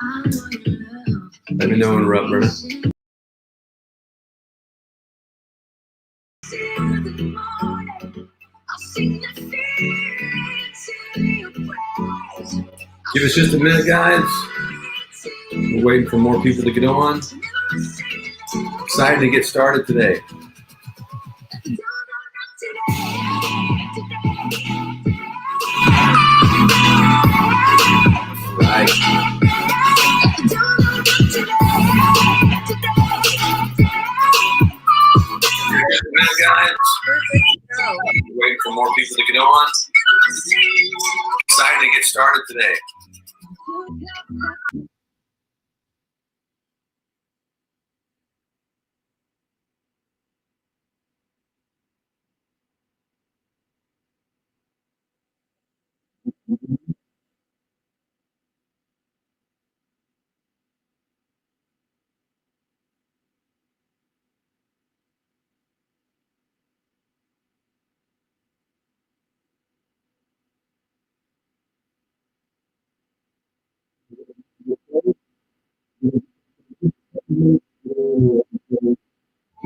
Let me know when we're up, Brenda. Give us just a minute, guys. We're waiting for more people to get on. Excited to get started today. Right. Guys, waiting for more people to get on. Excited to get started today.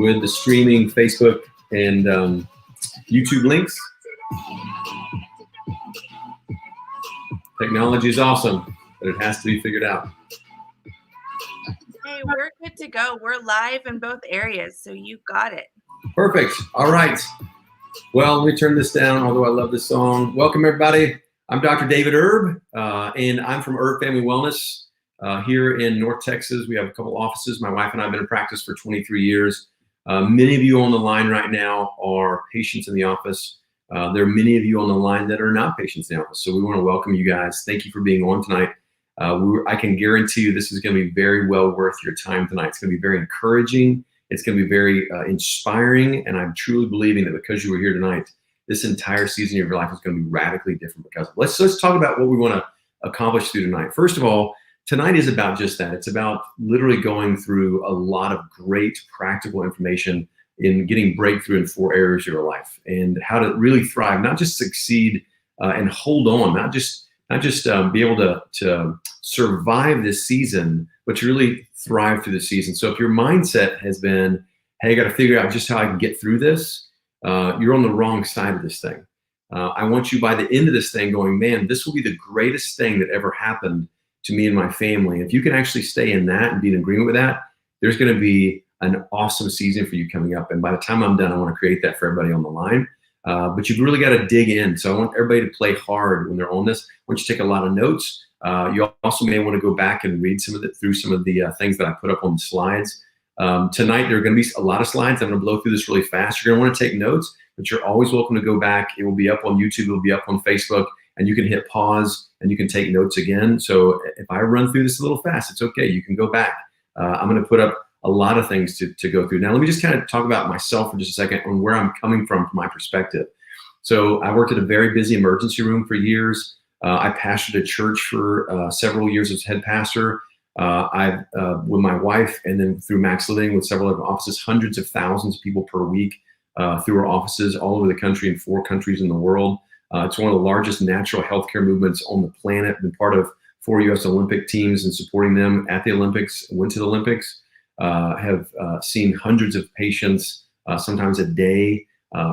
With the streaming Facebook and YouTube links. Technology is awesome, but it has to be figured out. Hey, we're good to go. We're live in both areas, so you got it. Perfect. All right. Well, let me turn this down, although I love this song. Welcome, everybody. I'm Dr. David Erb, and I'm from Erb Family Wellness here in North Texas. We have a couple offices. My wife and I have been in practice for 23 years. Many of you on the line right now are patients in the office. There are many of you on the line that are not patients in the office. So we want to welcome you guys. Thank you for being on tonight. I can guarantee you this is going to be very well worth your time tonight. It's going to be very encouraging. It's going to be very inspiring. And I'm truly believing that because you were here tonight, this entire season of your life is going to be radically different because of it. Let's talk about what we want to accomplish through tonight. First of all, tonight is about just that. It's about literally going through a lot of great practical information in getting breakthrough in 4 areas of your life and how to really thrive, not just succeed and hold on, not just be able to survive this season, but to really thrive through the season. So if your mindset has been, hey, I got to figure out just how I can get through this, you're on the wrong side of this thing. I want you by the end of this thing going, man, this will be the greatest thing that ever happened to me and my family. If you can actually stay in that and be in agreement with that, there's going to be an awesome season for you coming up. And by the time I'm done, I want to create that for everybody on the line. But you've really got to dig in. So I want everybody to play hard when they're on this. I want you to take a lot of notes. You also may want to go back and read through some of the things that I put up on the slides. Tonight, there are going to be a lot of slides. I'm going to blow through this really fast. You're going to want to take notes, but you're always welcome to go back. It will be up on YouTube. It will be up on Facebook. And you can hit pause and you can take notes again. So if I run through this a little fast, it's okay. You can go back. I'm going to put up a lot of things to go through. Now, let me just kind of talk about myself for just a second on where I'm coming from my perspective. So I worked at a very busy emergency room for years. I pastored a church for several years as head pastor. I've with my wife and then through Max Living with several other offices, hundreds of thousands of people per week through our offices all over the country in 4 countries in the world. It's one of the largest natural healthcare movements on the planet. Been part of 4 U.S. Olympic teams and supporting them at the Olympics, went to the Olympics, have seen hundreds of patients, sometimes a day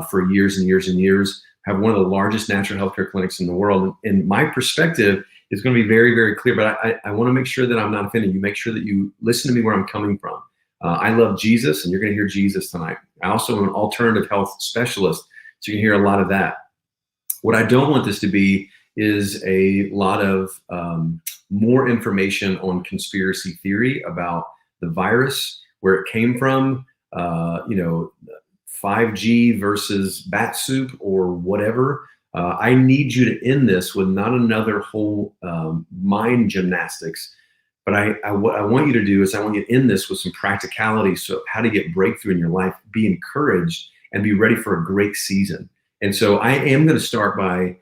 for years and years and years, have one of the largest natural healthcare clinics in the world. And my perspective is going to be very, very clear, but I want to make sure that I'm not offending you. Make sure that you listen to me where I'm coming from. I love Jesus, and you're going to hear Jesus tonight. I also am an alternative health specialist, so you can hear a lot of that. What I don't want this to be is a lot of more information on conspiracy theory about the virus, where it came from, 5G versus bat soup or whatever. I need you to end this with not another whole mind gymnastics, but what I want you to do is I want you to end this with some practicality. So how to get breakthrough in your life, be encouraged, and be ready for a great season. And so I am going to start by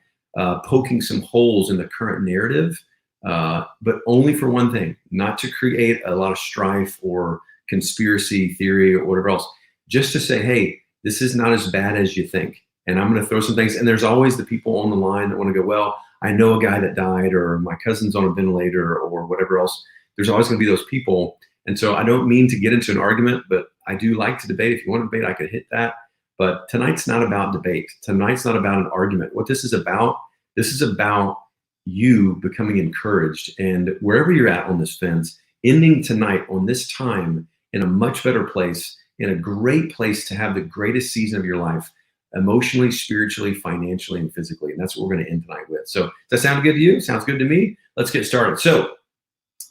poking some holes in the current narrative, but only for one thing, not to create a lot of strife or conspiracy theory or whatever else, just to say, hey, this is not as bad as you think. And I'm going to throw some things. And there's always the people on the line that want to go, well, I know a guy that died, or my cousin's on a ventilator, or whatever else. there's always going to be those people. And so I don't mean to get into an argument, but I do like to debate. If you want to debate, I could hit that. But tonight's not about debate. Tonight's not about an argument. What this is about you becoming encouraged, and wherever you're at on this fence, ending tonight on this time in a much better place, in a great place to have the greatest season of your life, emotionally, spiritually, financially, and physically. And that's what we're going to end tonight with. So does that sound good to you? Sounds good to me. Let's get started. So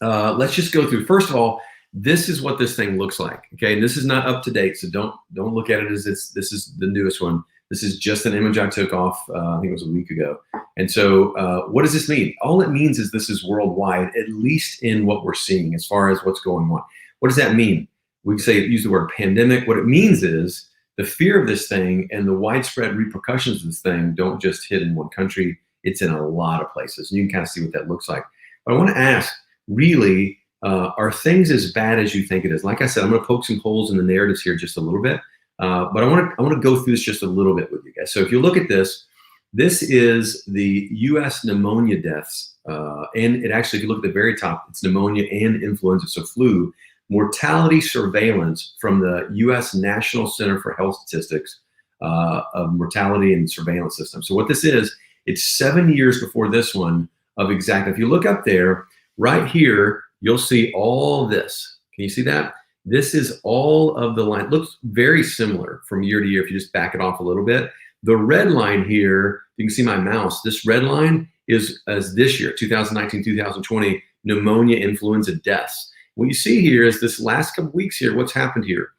let's just go through. First of all, this is what this thing looks like. Okay, and this is not up to date, so don't look at it as this is the newest one. This is just an image I took off, I think it was a week ago. And so what does this mean? All it means is this is worldwide, at least in what we're seeing as far as what's going on. What does that mean? We use the word pandemic. What it means is the fear of this thing and the widespread repercussions of this thing don't just hit in one country. It's in a lot of places. And you can kind of see what that looks like. But I want to ask, really, are things as bad as you think it is? Like I said, I'm going to poke some holes in the narratives here just a little bit. But I want to go through this just a little bit with you guys. So if you look at this, this is the U.S. pneumonia deaths. And it actually, if you look at the very top, it's pneumonia and influenza, so flu. Mortality surveillance from the U.S. National Center for Health Statistics of mortality and surveillance system. So what this is, it's 7 years before this one of exactly. If you look up there, right here, you'll see all this. Can you see that? This is all of the line. Looks very similar from year to year if you just back it off a little bit. The red line here, you can see my mouse. This red line is as this year, 2019, 2020, pneumonia, influenza deaths. What you see here is this last couple weeks here, what's happened here?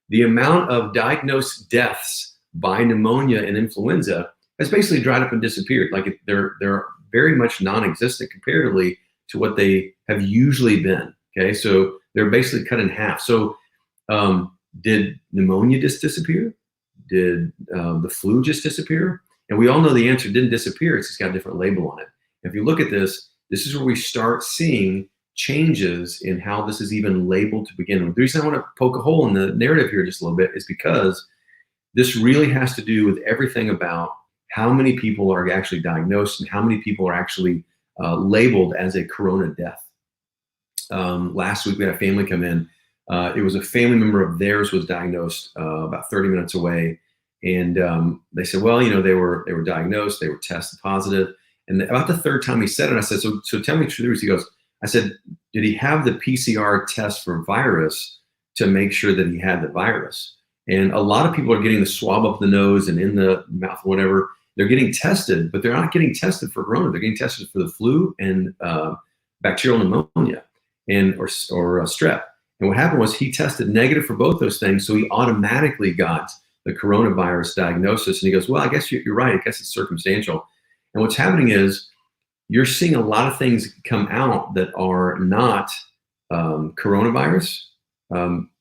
The amount of diagnosed deaths by pneumonia and influenza has basically dried up and disappeared. Like they're very much non-existent comparatively to what they have usually been. Okay, so they're basically cut in half. So did pneumonia just disappear? Did the flu just disappear? And we all know the answer didn't disappear. It's just got a different label on it. If you look at this, this is where we start seeing changes in how this is even labeled to begin with. The reason I want to poke a hole in the narrative here just a little bit is because this really has to do with everything about how many people are actually diagnosed and how many people are actually labeled as a corona death. Last week we had a family come in. It was a family member of theirs was diagnosed about 30 minutes away. And they said, well, they were diagnosed, they were tested positive. And about the third time he said it, I said, so tell me the truth. He goes, I said, did he have the PCR test for virus to make sure that he had the virus? And a lot of people are getting the swab up the nose and in the mouth, whatever. They're getting tested, but they're not getting tested for corona. They're getting tested for the flu and bacterial pneumonia or strep. And what happened was he tested negative for both those things, so he automatically got the coronavirus diagnosis. And he goes, well, I guess you're right. I guess it's circumstantial. And what's happening is you're seeing a lot of things come out that are not coronavirus.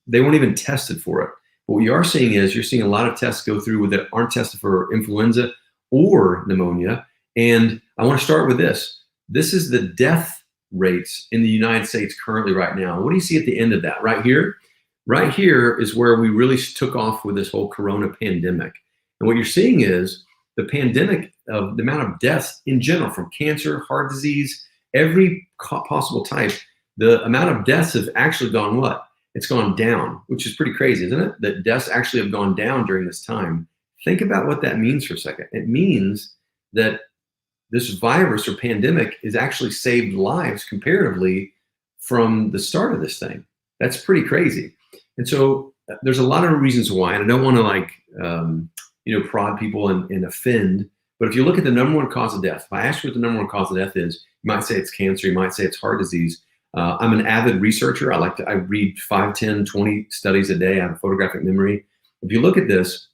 They weren't even tested for it. But what you are seeing is you're seeing a lot of tests go through that aren't tested for influenza or pneumonia. And I want to start with this. This is the death rates in the United States currently right now. What do you see at the end of that? Right here? Right here is where we really took off with this whole corona pandemic. And what you're seeing is the pandemic of the amount of deaths in general from cancer, heart disease, every possible type, the amount of deaths have actually gone what? It's gone down, which is pretty crazy, isn't it? That deaths actually have gone down during this time. Think about what that means for a second. It means that this virus or pandemic has actually saved lives comparatively from the start of this thing. That's pretty crazy. And so there's a lot of reasons why, and I don't want to prod people and offend, but if you look at the number one cause of death, if I ask you what the number one cause of death is, you might say it's cancer, you might say it's heart disease. I'm an avid researcher. I read 5, 10, 20 studies a day. I have a photographic memory. If you look at this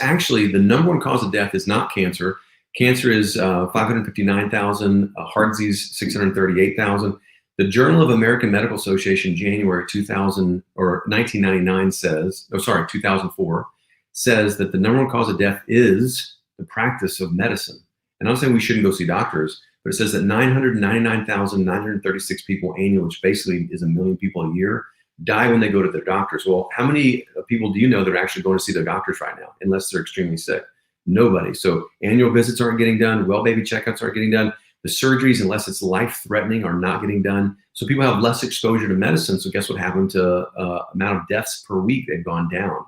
actually, the number one cause of death is not cancer. Cancer is 559,000, heart disease 638,000. The Journal of American Medical Association, January 1999 2004, says that the number one cause of death is the practice of medicine. And I'm saying we shouldn't go see doctors, but it says that 999,936 people annually, which basically is 1 million people a year, die when they go to their doctors. Well, how many people do you know that are actually going to see their doctors right now, unless they're extremely sick? Nobody. So annual visits aren't getting done. Well baby checkups aren't getting done. The surgeries, unless it's life-threatening, are not getting done. So people have less exposure to medicine. So guess what happened to amount of deaths per week? They've gone down.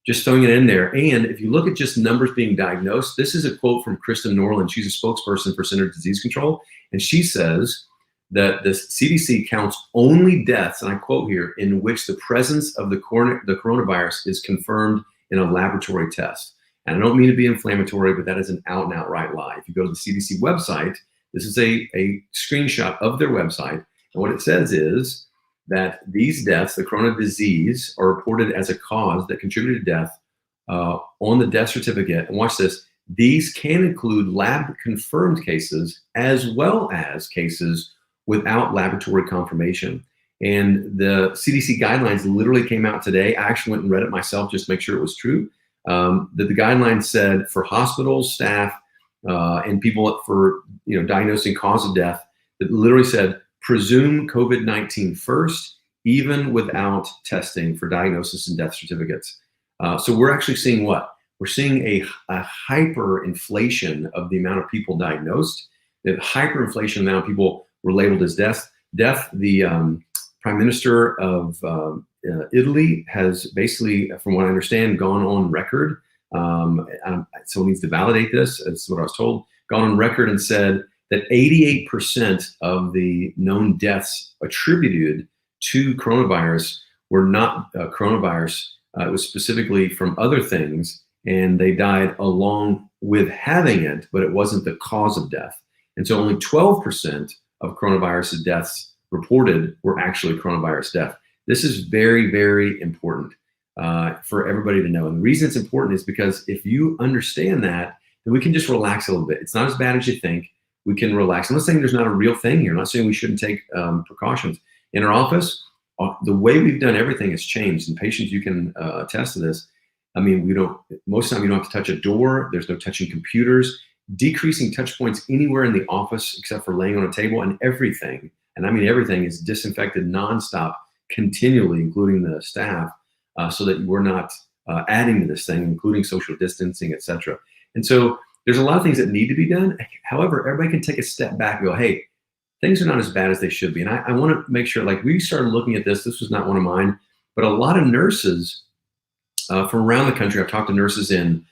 Just throwing it in there. And if you look at just numbers being diagnosed, this is a quote from Kristen Norland. She's a spokesperson for Centers for Disease Control. And she says that the CDC counts only deaths, and I quote here, in which the presence of the coronavirus is confirmed in a laboratory test. And I don't mean to be inflammatory, but that is an out and outright lie. If you go to the CDC website, this is a screenshot of their website. And what it says is that these deaths, the corona disease, are reported as a cause that contributed to death on the death certificate. And watch this. These can include lab-confirmed cases as well as cases without laboratory confirmation. And the CDC guidelines literally came out today. I actually went and read it myself just to make sure it was true. That the guidelines said for hospitals, staff, and people for diagnosing cause of death, that literally said presume COVID-19 first, even without testing for diagnosis and death certificates. So we're actually seeing what? We're seeing a hyperinflation of the amount of people diagnosed. The hyperinflation amount of people were labeled as death. The Prime Minister of Italy has basically, from what I understand, gone on record. Someone needs to validate this. That's what I was told. Gone on record and said that 88% of the known deaths attributed to coronavirus were not coronavirus. It was specifically from other things, and they died along with having it, but it wasn't the cause of death. And so only 12% of coronavirus deaths reported were actually coronavirus death. This is very, very important for everybody to know. And the reason it's important is because if you understand that, then we can just relax a little bit. It's not as bad as you think. We can relax. I'm not saying there's not a real thing here. I'm not saying we shouldn't take precautions. In our office, the way we've done everything has changed. And patients, you can attest to this. I mean, most of the time you don't have to touch a door. There's no touching computers. Decreasing touch points anywhere in the office except for laying on a table, and everything, and I mean everything, is disinfected nonstop, continually, including the staff, so that we're not adding to this thing, including social distancing, etc. And so there's a lot of things that need to be done. However, everybody can take a step back and go, hey, things are not as bad as they should be. And I want to make sure, like, we started looking at this was not one of mine, but a lot of nurses from around the country. I've talked to nurses in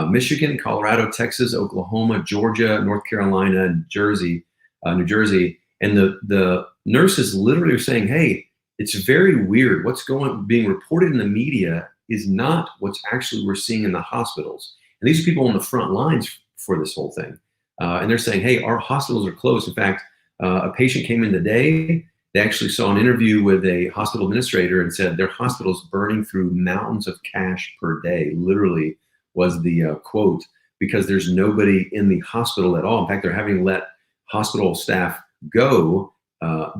Michigan, Colorado, Texas, Oklahoma, Georgia, North Carolina, and New Jersey. And the nurses literally are saying, hey, it's very weird. What's being reported in the media is not what's actually we're seeing in the hospitals. And these are people on the front lines for this whole thing. And they're saying, hey, our hospitals are closed. In fact, a patient came in today. They actually saw an interview with a hospital administrator and said their hospital's burning through mountains of cash per day, literally was the quote, because there's nobody in the hospital at all. In fact, they're having to let hospital staff go,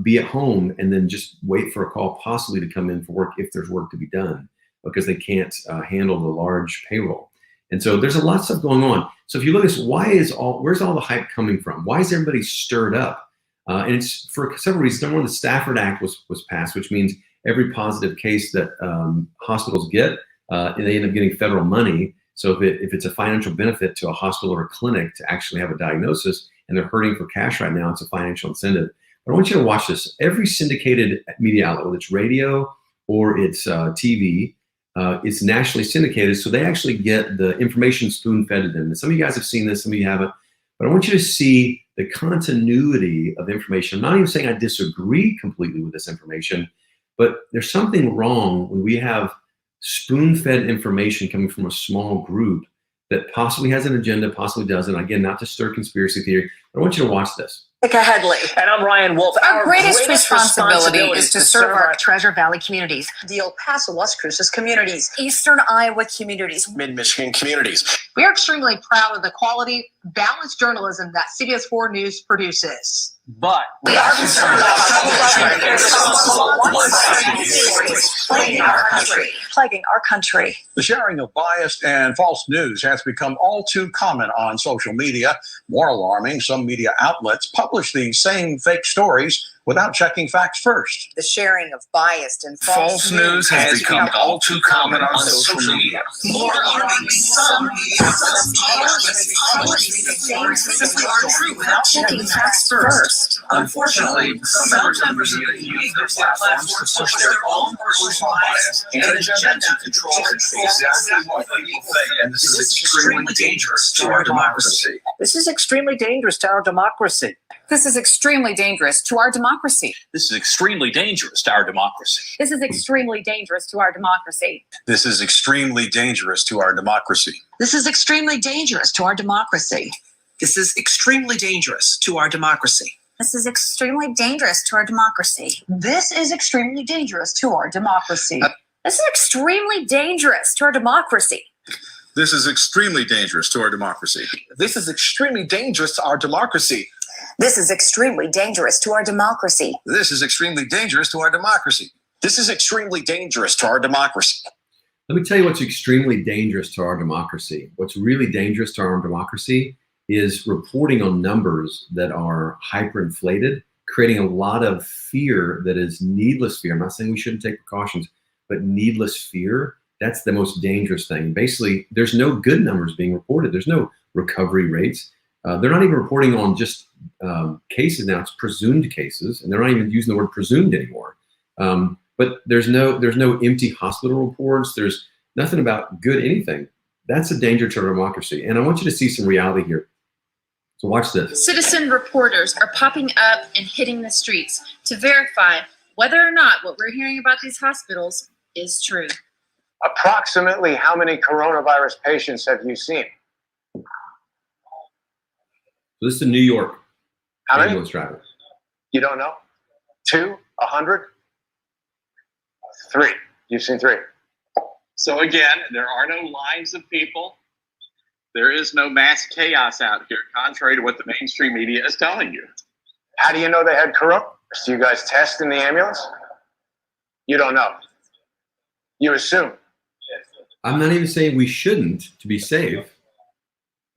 be at home, and then just wait for a call possibly to come in for work if there's work to be done, because they can't handle the large payroll. And so there's a lot of stuff going on. So if you look at this, where's all the hype coming from? Why is everybody stirred up? And it's for several reasons. Number one, the Stafford Act was passed, which means every positive case that hospitals get, they end up getting federal money. So if it's a financial benefit to a hospital or a clinic to actually have a diagnosis and they're hurting for cash right now, it's a financial incentive. But I want you to watch this. Every syndicated media outlet, whether it's radio or it's TV, it's nationally syndicated. So they actually get the information spoon-fed to them. And some of you guys have seen this, some of you haven't. But I want you to see the continuity of information. I'm not even saying I disagree completely with this information, but there's something wrong when we have spoon-fed information coming from a small group that possibly has an agenda, possibly doesn't. Again, not to stir conspiracy theory, but I want you to watch this. Headley. And I'm Ryan Wolf. Our greatest responsibility is to serve our Treasure Valley communities, the El Paso, Las Cruces communities, Eastern Iowa communities, Mid-Michigan communities. We are extremely proud of the quality, balanced journalism that CBS 4 News produces. But we are concerned about plaguing our country. The sharing of biased and false news has become all too common on social media. More alarming, some media outlets publish these same fake stories without checking facts first. The sharing of biased and False news has become all too common on social media. More alarming, some media without checking facts first. Unfortunately, some members of the media use their platforms to push their own personal bias and agenda to control exactly what people think. And this is extremely dangerous to our democracy. This is extremely dangerous to our democracy. This is extremely dangerous to our democracy. This is extremely dangerous to our democracy. This is extremely dangerous to our democracy. This is extremely dangerous to our democracy. This is extremely dangerous to our democracy. This is extremely dangerous to our democracy. This is extremely dangerous to our democracy. This is extremely dangerous to our democracy. This is extremely dangerous to our democracy. This is extremely dangerous to our democracy. This is extremely dangerous to our democracy. This is extremely dangerous to our democracy. This is extremely dangerous to our democracy. This is extremely dangerous to our democracy. Let me tell you what's extremely dangerous to our democracy. What's really dangerous to our democracy is reporting on numbers that are hyperinflated, creating a lot of fear that is needless fear. I'm not saying we shouldn't take precautions, but needless fear, that's the most dangerous thing. Basically, there's no good numbers being reported. There's no recovery rates. They're not even reporting on just cases now. It's presumed cases, and they're not even using the word presumed anymore. But there's no empty hospital reports. There's nothing about good anything. That's a danger to our democracy. And I want you to see some reality here. So watch this. Citizen reporters are popping up and hitting the streets to verify whether or not what we're hearing about these hospitals is true. Approximately how many coronavirus patients have you seen? So this is in New York. How many? Ambulance driver. You don't know? 2? 100? 3. You've seen 3. So again, there are no lines of people. There is no mass chaos out here, contrary to what the mainstream media is telling you. How do you know they had corona? Do you guys test in the ambulance? You don't know. You assume. I'm not even saying we shouldn't to be safe.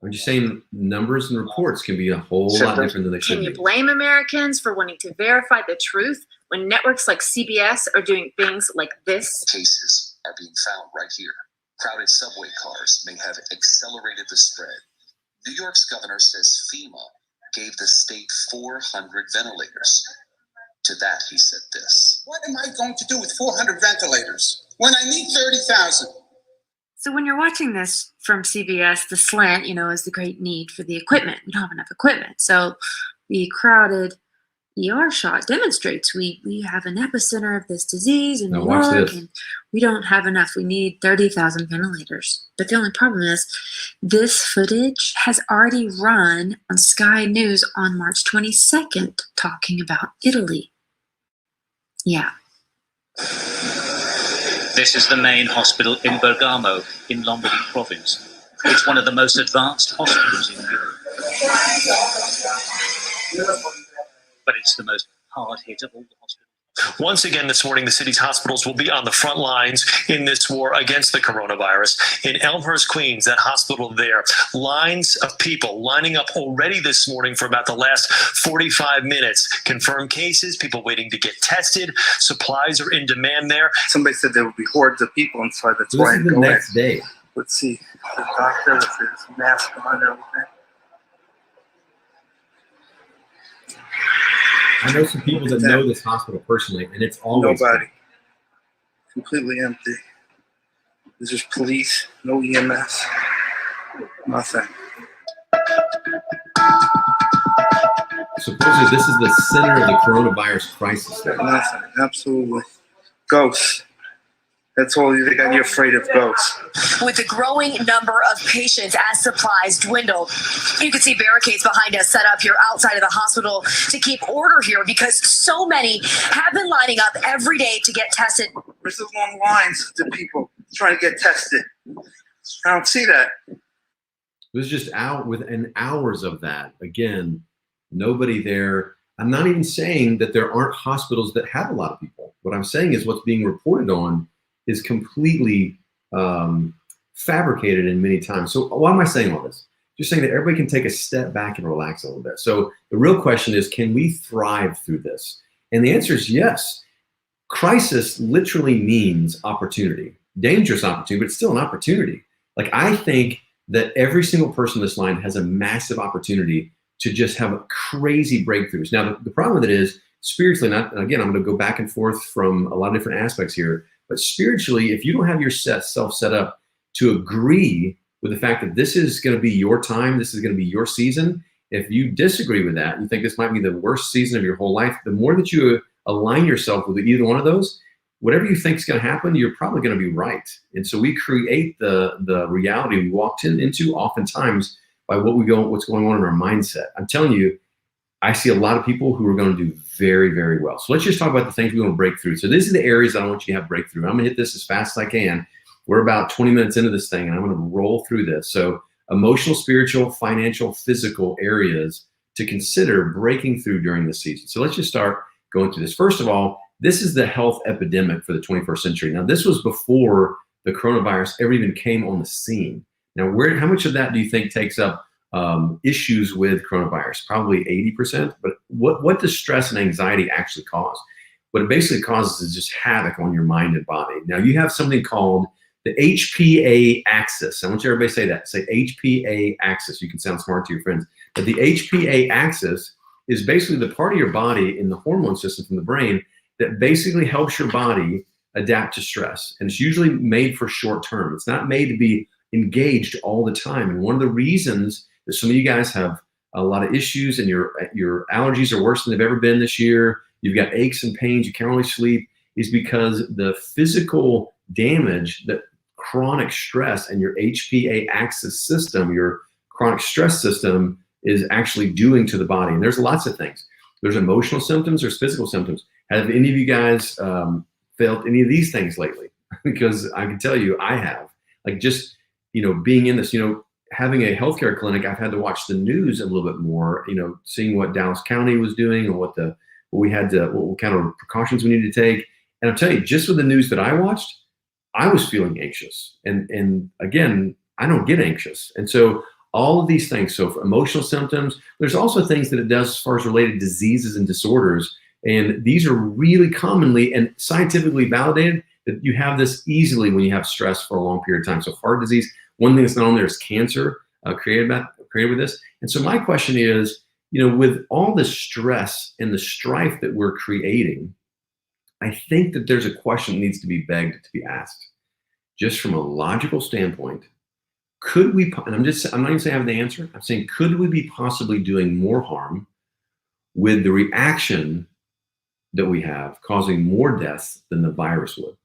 I'm just saying numbers and reports can be a whole lot different than they should Can you be. blame Americans for wanting to verify the truth when networks like CBS are doing things like this? Cases are being found right here. Crowded subway cars may have accelerated the spread. New York's governor says FEMA gave the state 400 ventilators. To that, he said this. What am I going to do with 400 ventilators when I need 30,000? So when you're watching this from CBS, the slant, is the great need for the equipment. We don't have enough equipment. So the crowded ER shot demonstrates we have an epicenter of this disease in New York, and we don't have enough. We need 30,000 ventilators. But the only problem is this footage has already run on Sky News on March 22nd talking about Italy. Yeah. This is the main hospital in Bergamo in Lombardy province. It's one of the most advanced hospitals in Europe. But it's the most hard-hit of all the hospitals. Once again this morning, the city's hospitals will be on the front lines in this war against the coronavirus. In Elmhurst, Queens, that hospital there, lines of people lining up already this morning for about the last 45 minutes. Confirmed cases, people waiting to get tested. Supplies are in demand there. Somebody said there would be hordes of people inside. That's This why is the next day. Let's see. The doctor with his mask on and everything. I know some people that know this hospital personally, and it's always nobody. Completely empty. There's just police, no EMS, nothing. Supposedly, this is the center of the coronavirus crisis there. Nothing, absolutely. Ghosts. That's all they got you afraid of, ghosts. With a growing number of patients as supplies dwindle, you can see barricades behind us set up here outside of the hospital to keep order here because so many have been lining up every day to get tested. There's the long lines to people trying to get tested. I don't see that. It was just out within hours of that. Again, nobody there. I'm not even saying that there aren't hospitals that have a lot of people. What I'm saying is what's being reported on is completely fabricated in many times. So why am I saying all this? Just saying that everybody can take a step back and relax a little bit. So the real question is, can we thrive through this? And the answer is yes. Crisis literally means opportunity, dangerous opportunity, but it's still an opportunity. Like, I think that every single person in this line has a massive opportunity to just have crazy breakthroughs. Now, the problem with it is spiritually, and again, I'm going to go back and forth from a lot of different aspects here, but spiritually, if you don't have yourself set up to agree with the fact that this is going to be your time, this is going to be your season, if you disagree with that, you think this might be the worst season of your whole life, the more that you align yourself with either one of those, whatever you think is going to happen, you're probably going to be right. And so we create the reality we walked into oftentimes by what's going on in our mindset. I'm telling you, I see a lot of people who are going to do very, very well. So let's just talk about the things we want to break through. So these are the areas that I want you to have breakthrough. I'm going to hit this as fast as I can. We're about 20 minutes into this thing, and I'm going to roll through this. So emotional, spiritual, financial, physical areas to consider breaking through during the season. So let's just start going through this. First of all, this is the health epidemic for the 21st century. Now, this was before the coronavirus ever even came on the scene. Now, how much of that do you think takes up issues with coronavirus? Probably 80%. But what does stress and anxiety actually cause? What it basically causes is just havoc on your mind and body. Now, you have something called the HPA axis. I want you everybody to say that. Say HPA axis. You can sound smart to your friends. But the HPA axis is basically the part of your body in the hormone system from the brain that basically helps your body adapt to stress. And it's usually made for short term. It's not made to be engaged all the time. And one of the reasons that some of you guys have a lot of issues and your allergies are worse than they've ever been this year, you've got aches and pains, you can't really sleep, is because the physical damage that chronic stress and your HPA axis system, your chronic stress system, is actually doing to the body. And there's lots of things. There's emotional symptoms, there's physical symptoms. Have any of you guys felt any of these things lately? Because I can tell you, I have. Like, just, being in this, having a healthcare clinic, I've had to watch the news a little bit more, seeing what Dallas County was doing and what kind of precautions we needed to take. And I'll tell you, just with the news that I watched, I was feeling anxious. And again, I don't get anxious. And so all of these things, so for emotional symptoms, there's also things that it does as far as related diseases and disorders. And these are really commonly and scientifically validated that you have this easily when you have stress for a long period of time. So heart disease, one thing that's not on there is cancer created with this. And so my question is, with all the stress and the strife that we're creating, I think that there's a question that needs to be begged to be asked. Just from a logical standpoint, could we, and I'm not even saying I have the answer, I'm saying, could we be possibly doing more harm with the reaction that we have causing more deaths than the virus would?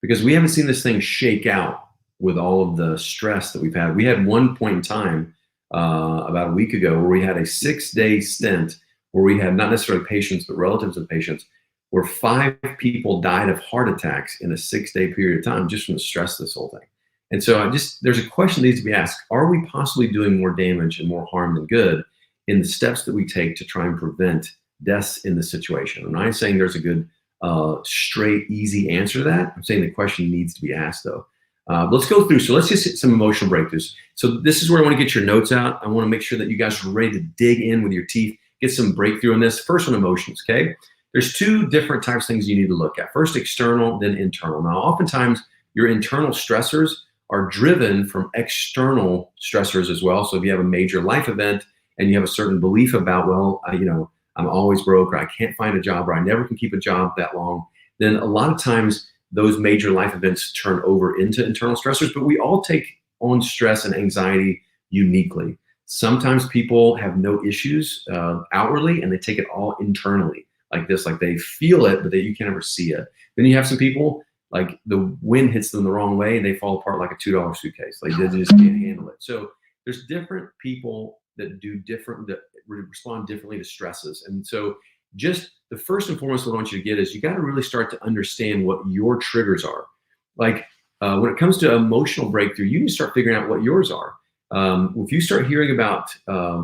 Because we haven't seen this thing shake out with all of the stress that we've had. We had one point in time about a week ago where we had a 6-day stint where we had not necessarily patients, but relatives of patients, where 5 people died of heart attacks in a 6-day period of time just from the stress of this whole thing. And so there's a question that needs to be asked. Are we possibly doing more damage and more harm than good in the steps that we take to try and prevent deaths in the situation? I'm not saying there's a good, straight, easy answer to that. I'm saying the question needs to be asked, though. Let's go through. So let's just hit some emotional breakthroughs. So this is where I want to get your notes out. I want to make sure that you guys are ready to dig in with your teeth, get some breakthrough on this. First one, emotions, okay? There's 2 different types of things you need to look at. First, external, then internal. Now, oftentimes, your internal stressors are driven from external stressors as well. So if you have a major life event and you have a certain belief about, well, I'm always broke, or I can't find a job, or I never can keep a job that long, then a lot of times those major life events turn over into internal stressors. But we all take on stress and anxiety uniquely. Sometimes people have no issues outwardly, and they take it all internally, like this, like they feel it, but you can't ever see it. Then you have some people, like the wind hits them the wrong way and they fall apart like a $2 suitcase. Like they just can't handle it. So there's different people that respond differently to stresses. And so just the first and foremost, what I want you to get is you got to really start to understand what your triggers are. Like when it comes to emotional breakthrough, you need to start figuring out what yours are. If you start hearing about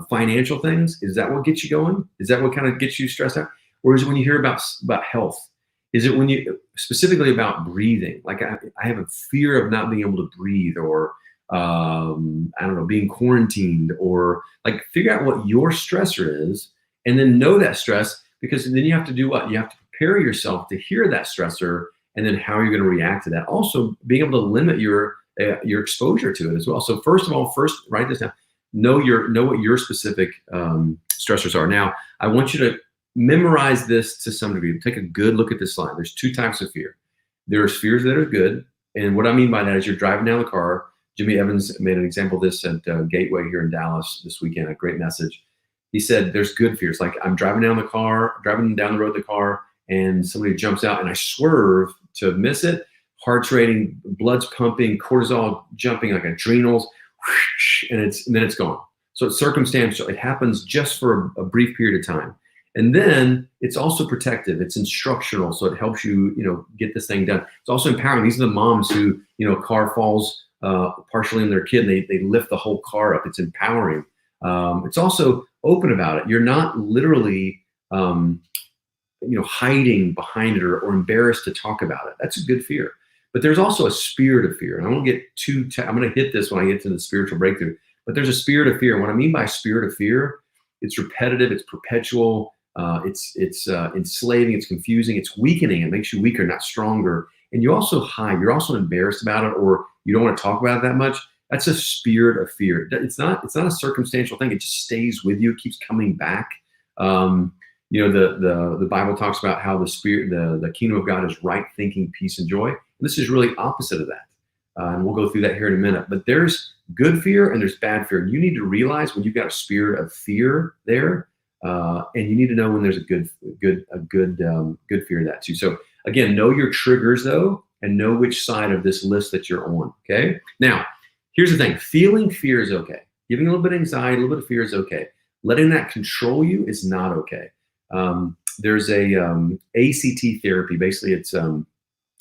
financial things, is that what gets you going? Is that what kind of gets you stressed out? Or is it when you hear about health? Is it when you specifically about breathing? Like I have a fear of not being able to breathe, or being quarantined, or like figure out what your stressor is, and then know that stress. because then you have to do what? You have to prepare yourself to hear that stressor and then how you're going to react to that. Also, being able to limit your exposure to it as well. So first of all, write this down. Know what your specific stressors are. Now, I want you to memorize this to some degree. Take a good look at this slide. There's two types of fear. There's fears that are good. And what I mean by that is you're driving down the car. Jimmy Evans made an example of this at Gateway here in Dallas this weekend, a great message. He said there's good fears. Like I'm driving down the road of the car, and somebody jumps out and I swerve to miss it. Heart's racing, blood's pumping, cortisol jumping like adrenals, and then it's gone. So it's circumstantial. It happens just for a brief period of time. And then it's also protective. It's instructional. So it helps you, get this thing done. It's also empowering. These are the moms who, a car falls partially in their kid, and they lift the whole car up. It's empowering. It's also open about it. You're not literally, hiding behind it or embarrassed to talk about it. That's a good fear. But there's also a spirit of fear. And I won't get I'm going to hit this when I get to the spiritual breakthrough. But there's a spirit of fear. And what I mean by spirit of fear, it's repetitive, it's perpetual, it's enslaving, it's confusing, it's weakening. It makes you weaker, not stronger. And you also hide. You're also embarrassed about it, or you don't want to talk about it that much. That's a spirit of fear. It's not a circumstantial thing. It just stays with you. It keeps coming back. The Bible talks about how the kingdom of God is right thinking, peace, and joy. And this is really opposite of that. And we'll go through that here in a minute. But there's good fear and there's bad fear. And you need to realize when you've got a spirit of fear there, and you need to know when there's a good fear of that too. So again, know your triggers though, and know which side of this list that you're on. Okay. Now, here's the thing: feeling fear is okay. Giving a little bit of anxiety, a little bit of fear is okay. Letting that control you is not okay. There's a ACT therapy. Basically, it's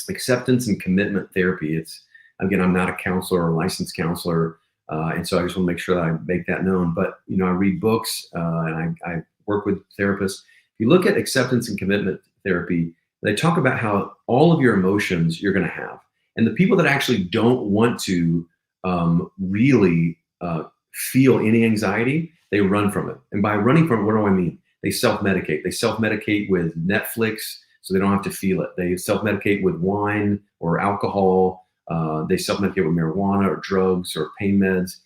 acceptance and commitment therapy. It's, again, I'm not a counselor or a licensed counselor, and so I just want to make sure that I make that known. But I read books and I work with therapists. If you look at acceptance and commitment therapy, they talk about how all of your emotions you're going to have, and the people that actually don't want to really feel any anxiety, they run from it. And by running from it, what do I mean? They self-medicate. They self-medicate with Netflix so they don't have to feel it. They self-medicate with wine or alcohol. They self-medicate with marijuana or drugs or pain meds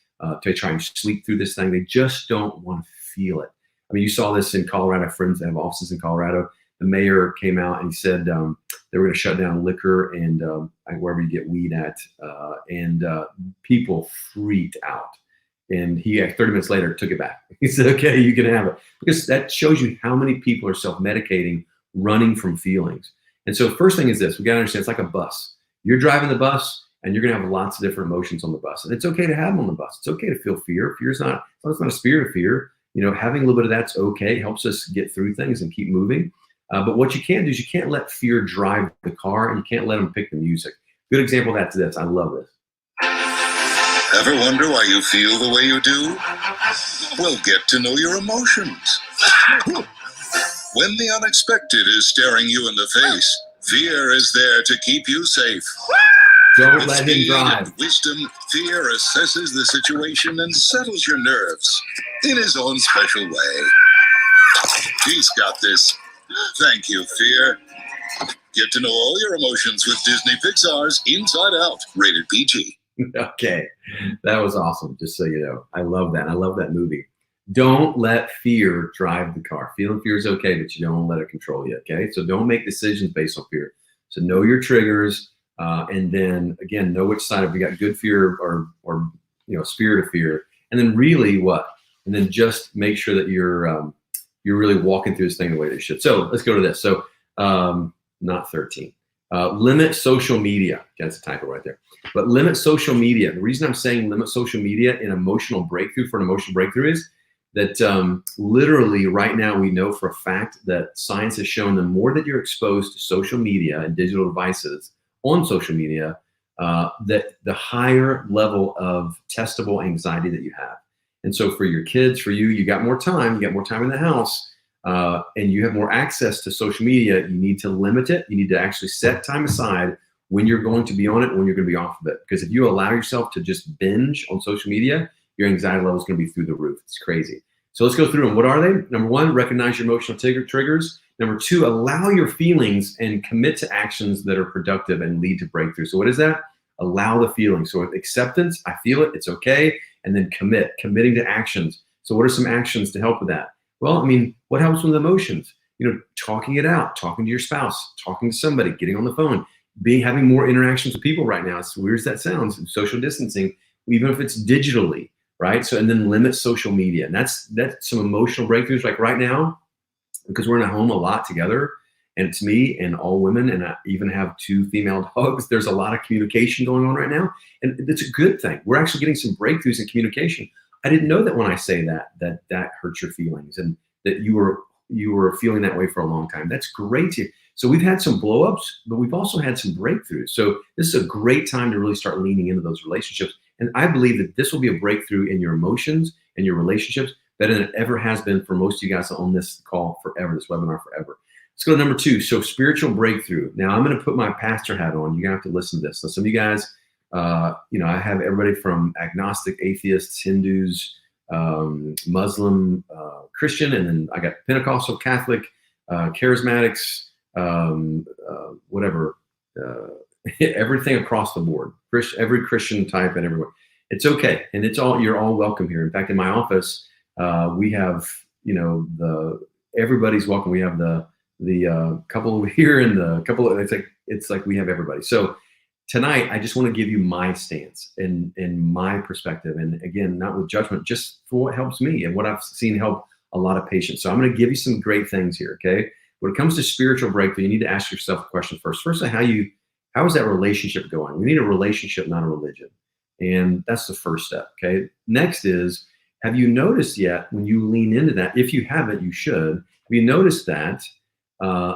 to try and sleep through this thing. They just don't want to feel it. I mean, you saw this in Colorado. Friends that have offices in Colorado. The mayor came out and he said they were going to shut down liquor and wherever you get weed at. And people freaked out. And he, 30 minutes later, took it back. He said, okay, you can have it. Because that shows you how many people are self-medicating, running from feelings. And so first thing is this: we got to understand it's like a bus. You're driving the bus and you're going to have lots of different emotions on the bus. And it's okay to have them on the bus. It's okay to feel fear. It's not a spirit of fear. Having a little bit of that's okay. It helps us get through things and keep moving. But what you can't do is you can't let fear drive the car, and you can't let them pick the music. Good example of that's this. I love this. Ever wonder why you feel the way you do? Well, get to know your emotions. When the unexpected is staring you in the face, fear is there to keep you safe. Don't let him drive. And wisdom, fear assesses the situation and settles your nerves in his own special way. He's got this. Thank you, fear. Get to know all your emotions with Disney Pixar's Inside Out, rated PG. Okay, that was awesome. Just so you know, I love that. I love that movie. Don't let fear drive the car. Feeling fear is okay, but you don't let it control you. Okay, so don't make decisions based on fear. So know your triggers, and then again, know which side. If you got good fear or spirit of fear, and then really what? And then just make sure that you're really walking through this thing the way they should. So let's go to this. So not 13. Limit social media. That's a typo right there. But limit social media. The reason I'm saying limit social media in emotional breakthrough for an emotional breakthrough is that literally right now we know for a fact that science has shown the more that you're exposed to social media and digital devices on social media, that the higher level of testable anxiety that you have. And so for your kids, for you, you got more time. You got more time in the house. And you have more access to social media. You need to limit it. You need to actually set time aside when you're going to be on it, when you're going to be off of it. Because if you allow yourself to just binge on social media, your anxiety level is going to be through the roof. It's crazy. So let's go through them. What are they? Number one, recognize your emotional triggers. Number 2, allow your feelings and commit to actions that are productive and lead to breakthrough. So what is that? Allow the feeling. So acceptance, I feel it, it's okay. And then committing to actions. So what are some actions to help with that? Well, I mean, what helps with emotions? You know, talking it out, talking to your spouse, talking to somebody, getting on the phone, having more interactions with people right now. As weird as that sounds, social distancing, even if it's digitally, right? So, and then limit social media. And that's some emotional breakthroughs like right now, because we're in a home a lot together, and it's me and all women, and I even have 2 female dogs. There's a lot of communication going on right now, and it's a good thing. We're actually getting some breakthroughs in communication. I didn't know that when I say that hurts your feelings, and that you were feeling that way for a long time. That's great. So we've had some blowups, but we've also had some breakthroughs. So this is a great time to really start leaning into those relationships. And I believe that this will be a breakthrough in your emotions and your relationships better than it ever has been for most of you guys on this call forever, this webinar forever. Let's go to number 2. So spiritual breakthrough. Now I'm going to put my pastor hat on. You're going to have to listen to this. So some of you guys, you know, I have everybody from agnostic, atheists, Hindus, Muslim, Christian, and then I got Pentecostal, Catholic, charismatics, whatever, everything across the board, every Christian type and everywhere. It's okay. And you're all welcome here. In fact, in my office, we have, you know, everybody's welcome. We have the couple over here and the couple, it's like we have everybody. So tonight, I just want to give you my stance and my perspective. And again, not with judgment, just for what helps me and what I've seen help a lot of patients. So I'm going to give you some great things here. Okay. When it comes to spiritual breakthrough, you need to ask yourself a question first. First, how is that relationship going? We need a relationship, not a religion. And that's the first step. Okay. Next is, have you noticed yet when you lean into that? If you haven't, you should. Have you noticed that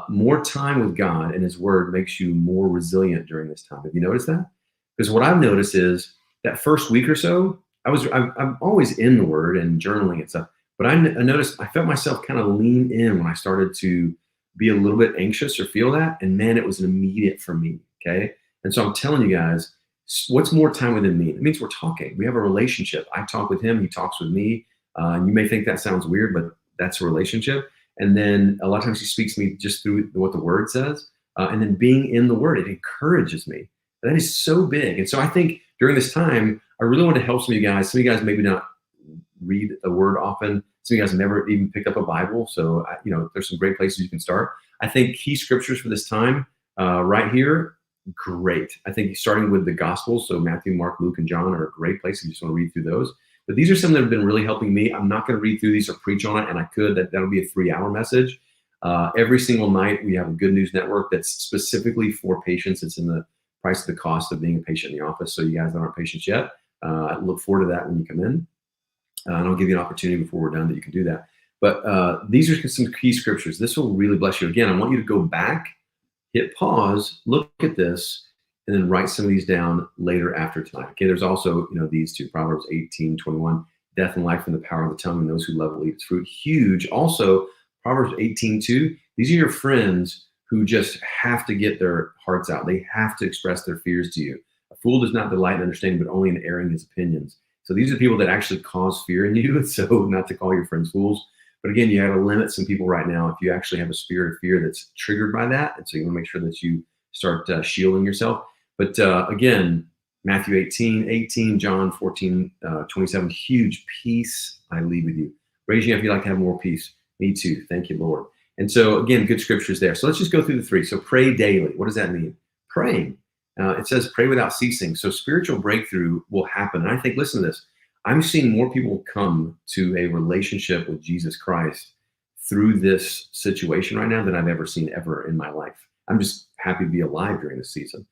more time with God and his word makes you more resilient during this time? Have you noticed that? Because what I've noticed is that first week or so, I'm always in the word and journaling and stuff, but I noticed I felt myself kind of lean in when I started to be a little bit anxious or feel that. And man, it was an immediate for me. Okay. And so I'm telling you guys, what's more time with me? It means we're talking. We have a relationship. I talk with him. He talks with me. You may think that sounds weird, but that's a relationship. And then a lot of times he speaks to me just through what the word says. And then being in the word, it encourages me. That is so big. And so I think during this time, I really want to help some of you guys. Some of you guys maybe not read the word often. Some of you guys have never even picked up a Bible. So, you know, there's some great places you can start. I think key scriptures for this time right here, great. I think starting with the Gospels, so Matthew, Mark, Luke, and John are a great place if you just want to read through those. But these are some that have been really helping me. I'm not going to read through these or preach on it, and I could. That'll be a 3-hour message. Every single night, we have a Good News Network that's specifically for patients. It's in the price of the cost of being a patient in the office. So you guys that aren't patients yet, I look forward to that when you come in. And I'll give you an opportunity before we're done that you can do that. But these are some key scriptures. This will really bless you. Again, I want you to go back, hit pause, look at this, and then write some of these down later after tonight. Okay, there's also, you know, these two, Proverbs 18:21, death and life in the power of the tongue, and those who love will eat its fruit. Huge. Also, Proverbs 18:2, these are your friends who just have to get their hearts out. They have to express their fears to you. A fool does not delight in understanding, but only in airing his opinions. So these are the people that actually cause fear in you. So not to call your friends fools. But again, you got to limit some people right now if you actually have a spirit of fear that's triggered by that. And so you want to make sure that you start shielding yourself. But again, Matthew 18:18, John 14:27, huge peace I leave with you. Raise your hand if you'd like to have more peace. Me too. Thank you, Lord. And so again, good scriptures there. So let's just go through the 3. So pray daily. What does that mean? Praying. It says pray without ceasing. So spiritual breakthrough will happen. And I think, listen to this. I'm seeing more people come to a relationship with Jesus Christ through this situation right now than I've ever seen ever in my life. I'm just happy to be alive during this season.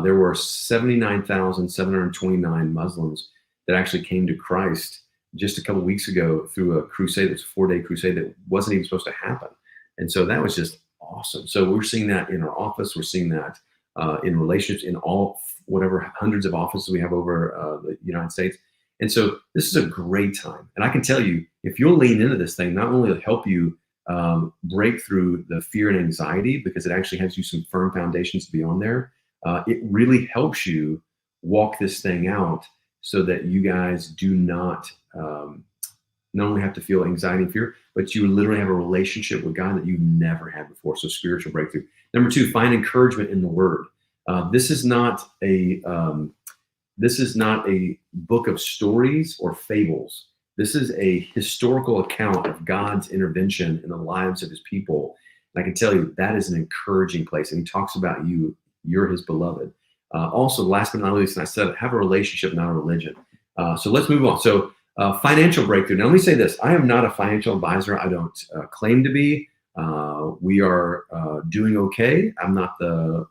There were 79,729 Muslims that actually came to Christ just a couple of weeks ago through a crusade. It was a 4-day crusade that wasn't even supposed to happen. And so that was just awesome. So we're seeing that in our office. We're seeing that in relationships in all, whatever, hundreds of offices we have over the United States. And so this is a great time. And I can tell you, if you'll lean into this thing, not only will it help you break through the fear and anxiety, because it actually has you some firm foundations to be on there, it really helps you walk this thing out so that you guys do not not only have to feel anxiety and fear, but you literally have a relationship with God that you've never had before. So spiritual breakthrough. Number 2, find encouragement in the Word. This is not a book of stories or fables. This is a historical account of God's intervention in the lives of his people. And I can tell you that is an encouraging place. And he talks about you. You're his beloved. Also, last but not least, and I said, have a relationship, not a religion. So let's move on. So financial breakthrough. Now, let me say this. I am not a financial advisor. I don't claim to be. We are doing okay. I'm not the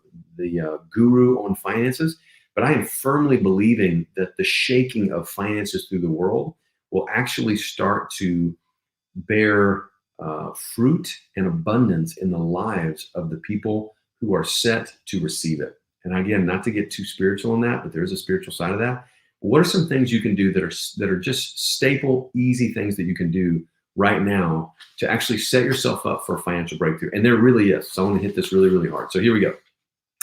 guru on finances, but I am firmly believing that the shaking of finances through the world will actually start to bear fruit and abundance in the lives of the people who are set to receive it. And again, not to get too spiritual on that, but there's a spiritual side of that. What are some things you can do that are just staple, easy things that you can do right now to actually set yourself up for a financial breakthrough? And there really is. So I want to hit this really, really hard. So here we go.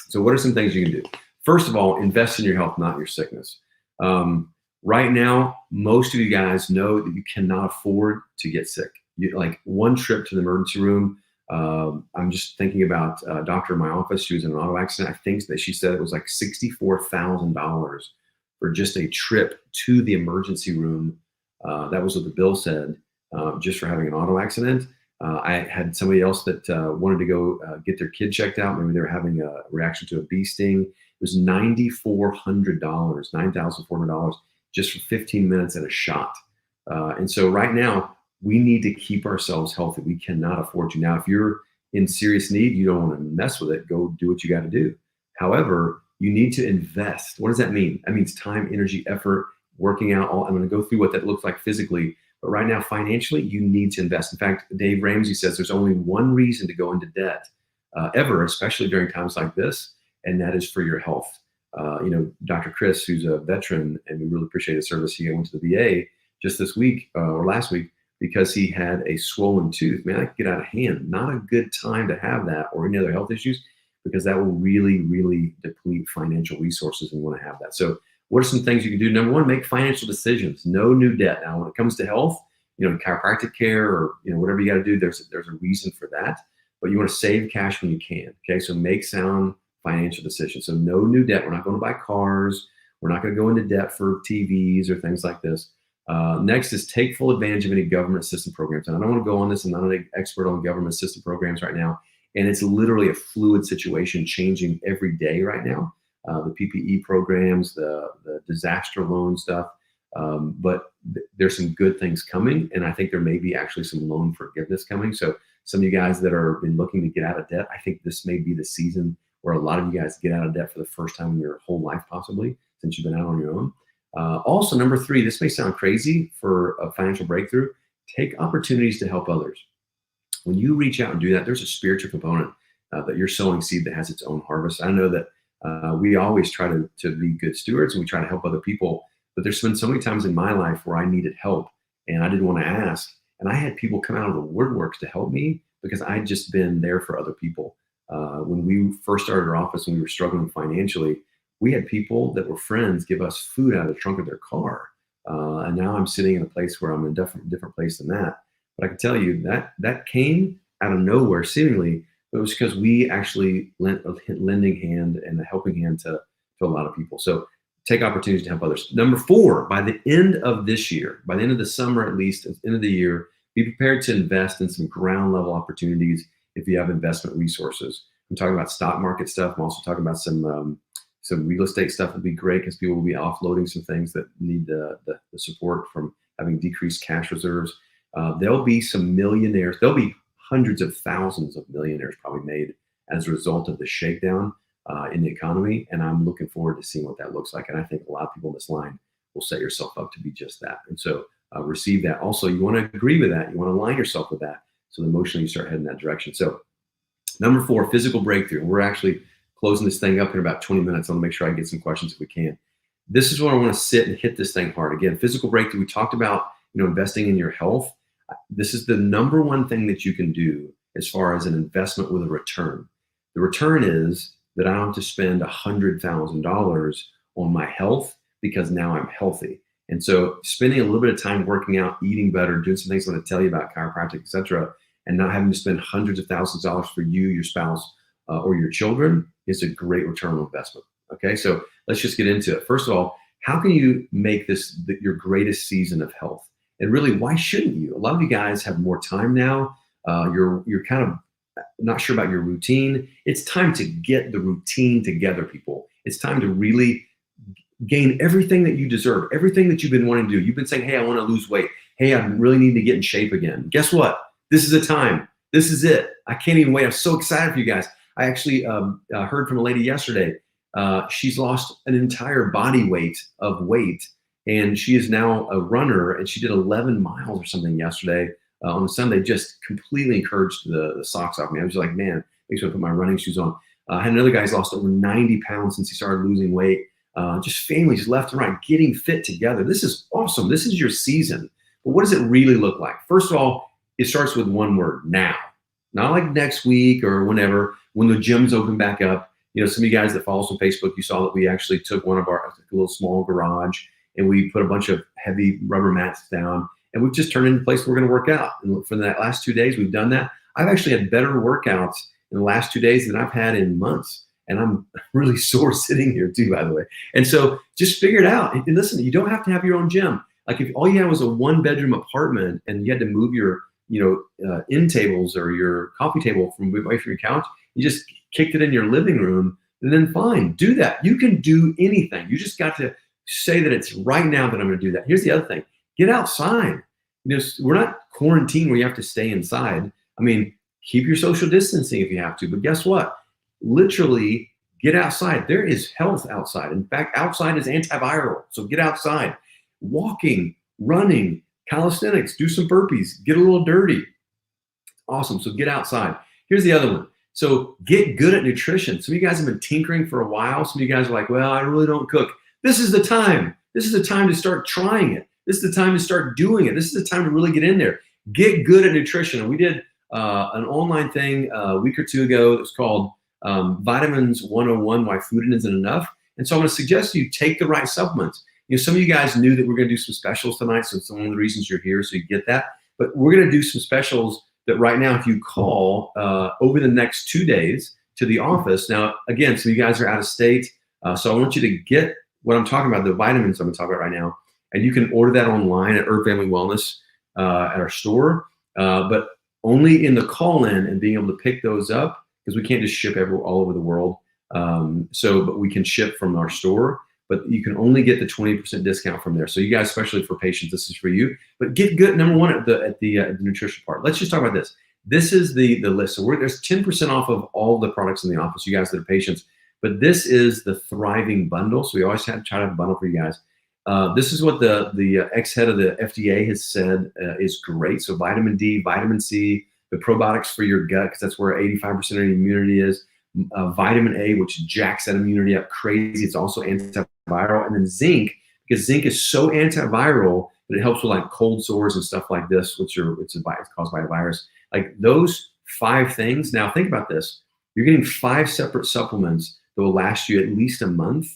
So what are some things you can do? First of all, invest in your health, not your sickness. Right now, most of you guys know that you cannot afford to get sick. Like one trip to the emergency room. I'm just thinking about a doctor in my office. She was in an auto accident. I think that she said it was like $64,000 for just a trip to the emergency room. That was what the bill said, just for having an auto accident. I had somebody else that wanted to go get their kid checked out. Maybe they were having a reaction to a bee sting. It was $9,400, $9,400 just for 15 minutes at a shot. And so right now, we need to keep ourselves healthy. We cannot afford to. Now, if you're in serious need, you don't want to mess with it, go do what you got to do. However, you need to invest. What does that mean? That means time, energy, effort, working out. I'm going to go through what that looks like physically. But right now, financially, you need to invest. In fact, Dave Ramsey says there's only one reason to go into debt ever, especially during times like this, and that is for your health. Dr. Chris, who's a veteran, and we really appreciate his service, he went to the VA just this week or last week because he had a swollen tooth. Man, that could get out of hand. Not a good time to have that or any other health issues, because that will really, really deplete financial resources, and we want to have that. So what are some things you can do? Number one, make financial decisions. No new debt. Now, when it comes to health, chiropractic care or, whatever you got to do, there's a reason for that. But you want to save cash when you can. Okay, so make sound financial decisions. So no new debt. We're not going to buy cars. We're not going to go into debt for TVs or things like this. Next is take full advantage of any government assistance programs. And I don't want to go on this. I'm not an expert on government assistance programs right now. And it's literally a fluid situation, changing every day right now. The PPE programs, the disaster loan stuff. But there's some good things coming. And I think there may be actually some loan forgiveness coming. So some of you guys that are been looking to get out of debt, I think this may be the season where a lot of you guys get out of debt for the first time in your whole life, possibly, since you've been out on your own. Also, number three, this may sound crazy for a financial breakthrough. Take opportunities to help others. When you reach out and do that, there's a spiritual component that you're sowing seed that has its own harvest. I know that we always try to be good stewards, and we try to help other people. But there's been so many times in my life where I needed help and I didn't want to ask. And I had people come out of the woodworks to help me because I'd just been there for other people. When we first started our office and we were struggling financially, we had people that were friends give us food out of the trunk of their car. And now I'm sitting in a place where I'm in a different place than that. But I can tell you that came out of nowhere seemingly, but it was because we actually lent a lending hand and a helping hand to a lot of people. So take opportunities to help others. Number four, by the end of this year, by the end of the summer at least, at the end of the year, be prepared to invest in some ground level opportunities if you have investment resources. I'm talking about stock market stuff. I'm also talking about some real estate stuff would be great because people will be offloading some things that need the support from having decreased cash reserves. There'll be some millionaires. There'll be hundreds of thousands of millionaires probably made as a result of the shakedown in the economy. And I'm looking forward to seeing what that looks like. And I think a lot of people in this line will set yourself up to be just that. And so receive that. Also, you want to agree with that. You want to align yourself with that. So emotionally you start heading that direction. So number four, physical breakthrough. We're actually closing this thing up in about 20 minutes. I want to make sure I get some questions if we can. This is where I want to sit and hit this thing hard. Again, physical breakthrough. We talked about, investing in your health. This is the number one thing that you can do as far as an investment with a return. The return is that I don't have to spend $100,000 on my health because now I'm healthy. And so spending a little bit of time working out, eating better, doing some things I'm going to tell you about, chiropractic, etc., and not having to spend hundreds of thousands of dollars for you, your spouse, or your children is a great return on investment. Okay, so let's just get into it. First of all, how can you make this your greatest season of health? And really, why shouldn't you? A lot of you guys have more time now. You're kind of not sure about your routine. It's time to get the routine together, people. It's time to really gain everything that you deserve, everything that you've been wanting to do. You've been saying, hey, I want to lose weight. Hey, I really need to get in shape again. Guess what? This is the time. This is it. I can't even wait. I'm so excited for you guys. I actually heard from a lady yesterday. She's lost an entire body weight of weight, and she is now a runner, and she did 11 miles or something yesterday on a Sunday. Just completely encouraged the socks off me. I was like, man, makes me put my running shoes on. I had another guy who's lost over 90 pounds since he started losing weight. Just families left and right getting fit together. This is awesome. This is your season. But what does it really look like? First of all, it starts with one word: now. Not like next week or whenever, when the gyms open back up. You know, some of you guys that follow us on Facebook, you saw that we actually took one of our little small garage and we put a bunch of heavy rubber mats down, and we've just turned into a place where we're going to work out. And for that last 2 days, we've done that. I've actually had better workouts in the last 2 days than I've had in months. And I'm really sore sitting here too, by the way. And so just figure it out. And listen, you don't have to have your own gym. Like if all you had was a 1-bedroom apartment and you had to move your, end tables or your coffee table from away from your couch, you just kicked it in your living room, and then fine, do that. You can do anything. You just got to say that it's right now that I'm going to do that. Here's the other thing: get outside. We're not quarantined where you have to stay inside. I mean, keep your social distancing if you have to, but guess what? Literally get outside. There is health outside. In fact, outside is antiviral. So get outside. Walking, running, calisthenics, do some burpees, get a little dirty. Awesome. So get outside. Here's the other one. So get good at nutrition. Some of you guys have been tinkering for a while. Some of you guys are like, well, I really don't cook. This is the time. This is the time to start trying it. This is the time to start doing it. This is the time to really get in there. Get good at nutrition. And we did an online thing a week or two ago. It was called Vitamins 101, Why Food Isn't Enough. And so I'm going to suggest you take the right supplements. Some of you guys knew that we're going to do some specials tonight, so it's one of the reasons you're here, so you get that. But we're going to do some specials that right now, if you call over the next 2 days to the office. Now, again, some of you guys are out of state, so I want you to get what I'm talking about, the vitamins I'm going to talk about right now. And you can order that online at Herb Family Wellness at our store, but only in the call-in and being able to pick those up, because we can't just ship all over the world. But we can ship from our store, but you can only get the 20% discount from there. So you guys, especially for patients, this is for you. But get good, number one, at the nutrition part. Let's just talk about this. This is the list. So there's 10% off of all the products in the office, you guys that are patients. But this is the Thriving Bundle. So we always try to have a bundle for you guys. This is what the ex-head of the FDA has said is great. So vitamin D, vitamin C, the probiotics for your gut, because that's where 85% of your immunity is. Vitamin A, which jacks that immunity up crazy. It's also antiviral. And then zinc, because zinc is so antiviral that it helps with like cold sores and stuff like this, it's caused by a virus. Like those 5 things. Now think about this. You're getting 5 separate supplements that will last you at least a month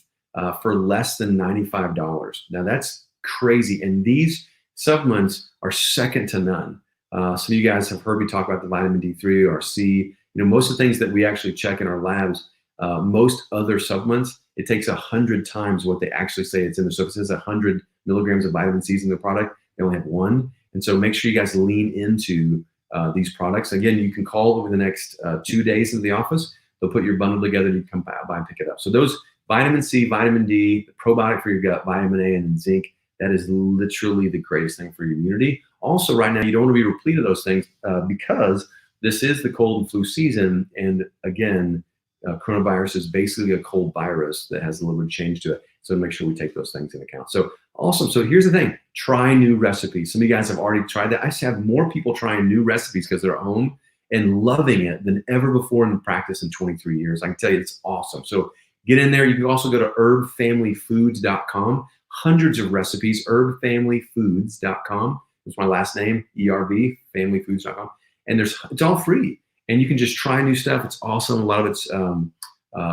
for less than $95. Now that's crazy. And these supplements are second to none. Some of you guys have heard me talk about the vitamin D3 or C. Most of the things that we actually check in our labs, most other supplements, it takes 100 times what they actually say it's in there. So if it says 100 milligrams of vitamin C in the product, they only have 1. And so make sure you guys lean into these products. Again, you can call over the next 2 days in the office. They'll put your bundle together and you can come by and pick it up. So those vitamin C, vitamin D, the probiotic for your gut, vitamin A, and then zinc, that is literally the greatest thing for your immunity. Also, right now, you don't want to be replete of those things because this is the cold and flu season. And again, coronavirus is basically a cold virus that has a little bit of change to it. So make sure we take those things into account. So awesome. So here's the thing. Try new recipes. Some of you guys have already tried that. I just have more people trying new recipes because they're at home and loving it than ever before in practice in 23 years. I can tell you it's awesome. So get in there. You can also go to herbfamilyfoods.com. Hundreds of recipes, herbfamilyfoods.com. That's my last name, ERB, familyfoods.com. And it's all free. And you can just try new stuff. It's awesome. A lot of it's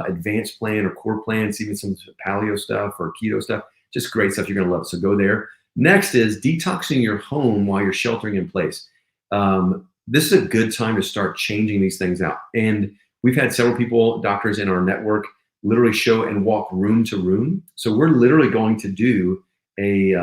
advanced plan or core plans, even some paleo stuff or keto stuff. Just great stuff. You're going to love it. So go there. Next is detoxing your home while you're sheltering in place. This is a good time to start changing these things out. And we've had several people, doctors in our network, literally show and walk room to room. So we're literally going to do a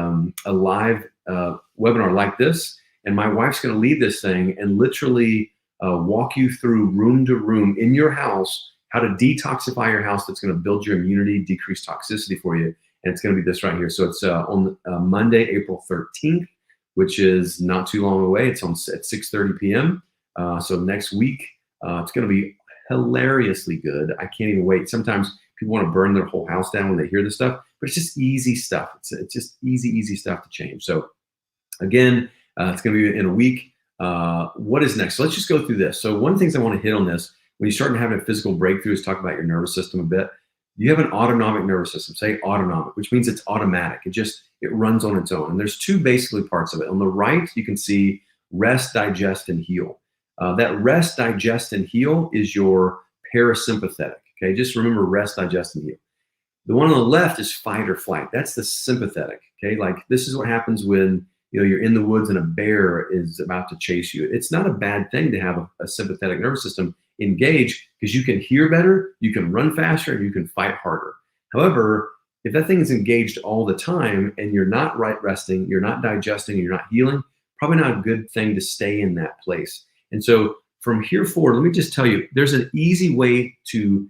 live webinar like this. And my wife's going to lead this thing and literally walk you through room to room in your house, how to detoxify your house that's going to build your immunity, decrease toxicity for you. And it's going to be this right here. So it's on Monday, April 13th, which is not too long away. It's on at 6:30 p.m. So next week, it's going to be hilariously good. I can't even wait. Sometimes people want to burn their whole house down when they hear this stuff, but it's just easy stuff. It's just easy stuff to change. So again, it's going to be in a week. What is next? So let's just go through this. So one of the things I want to hit on this, when you start having a physical breakthrough, is talk about your nervous system a bit. You have an autonomic nervous system, say autonomic, which means it's automatic. It runs on its own. And there's two basically parts of it. On the right, you can see rest, digest, and heal. That rest, digest, and heal is your parasympathetic. Okay, just remember rest, digest, and heal. The one on the left is fight or flight. That's the sympathetic. Okay, like this is what happens when you're in the woods and a bear is about to chase you. It's not a bad thing to have a sympathetic nervous system engage, because you can hear better, you can run faster, and you can fight harder. However, if that thing is engaged all the time and you're not resting, you're not digesting, you're not healing, probably not a good thing to stay in that place. And so from here forward, let me just tell you, there's an easy way to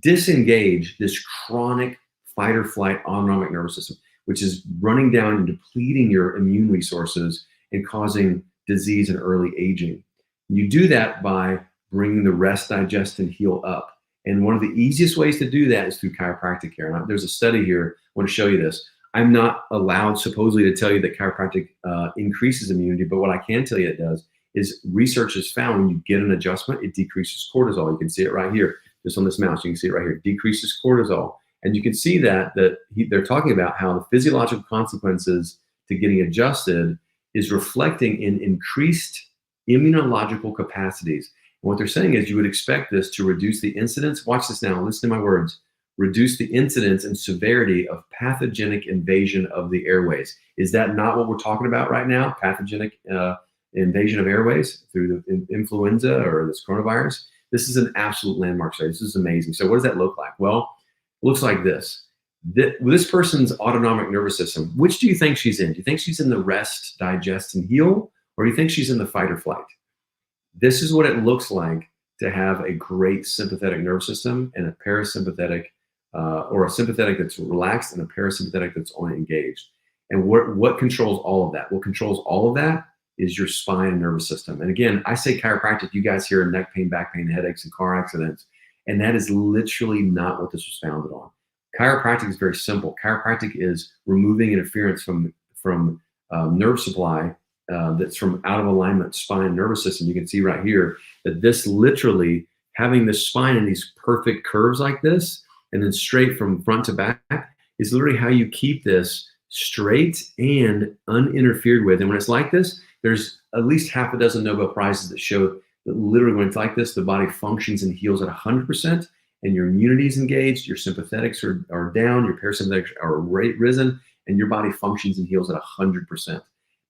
disengage this chronic fight or flight autonomic nervous system, which is running down and depleting your immune resources and causing disease and early aging. You do that by bringing the rest, digest, and heal up. And one of the easiest ways to do that is through chiropractic care. Now, there's a study here. I want to show you this. I'm not allowed supposedly to tell you that chiropractic increases immunity, but what I can tell you it does is research has found when you get an adjustment, it decreases cortisol. You can see it right here, just on this mouse. You can see it right here. It decreases cortisol. And you can see that they're talking about how the physiological consequences to getting adjusted is reflecting in increased immunological capacities. And what they're saying is you would expect this to reduce the incidence. Watch this now. Listen to my words. Reduce the incidence and severity of pathogenic invasion of the airways. Is that not what we're talking about right now? Pathogenic invasion of airways through the influenza or this coronavirus? This is an absolute landmark study. This is amazing. So what does that look like? Well, it looks like this. This person's autonomic nervous system, which do you think she's in? Do you think she's in the rest, digest, and heal? Or do you think she's in the fight or flight? This is what it looks like to have a great sympathetic nervous system and a parasympathetic, or a sympathetic that's relaxed and a parasympathetic that's only engaged. And what controls all of that? What controls all of that is your spine and nervous system. And again, I say chiropractic, you guys hear neck pain, back pain, headaches, and car accidents. And that is literally not what this was founded on. Chiropractic is very simple. Chiropractic is removing interference from nerve supply that's from out of alignment spine nervous system. You can see right here that this literally, having the spine in these perfect curves like this, and then straight from front to back, is literally how you keep this straight and uninterfered with. And when it's like this, there's at least half a dozen Nobel Prizes that show that literally when it's like this, the body functions and heals at 100%, and your immunity is engaged, your sympathetics are down, your parasympathetics are risen, and your body functions and heals at 100%.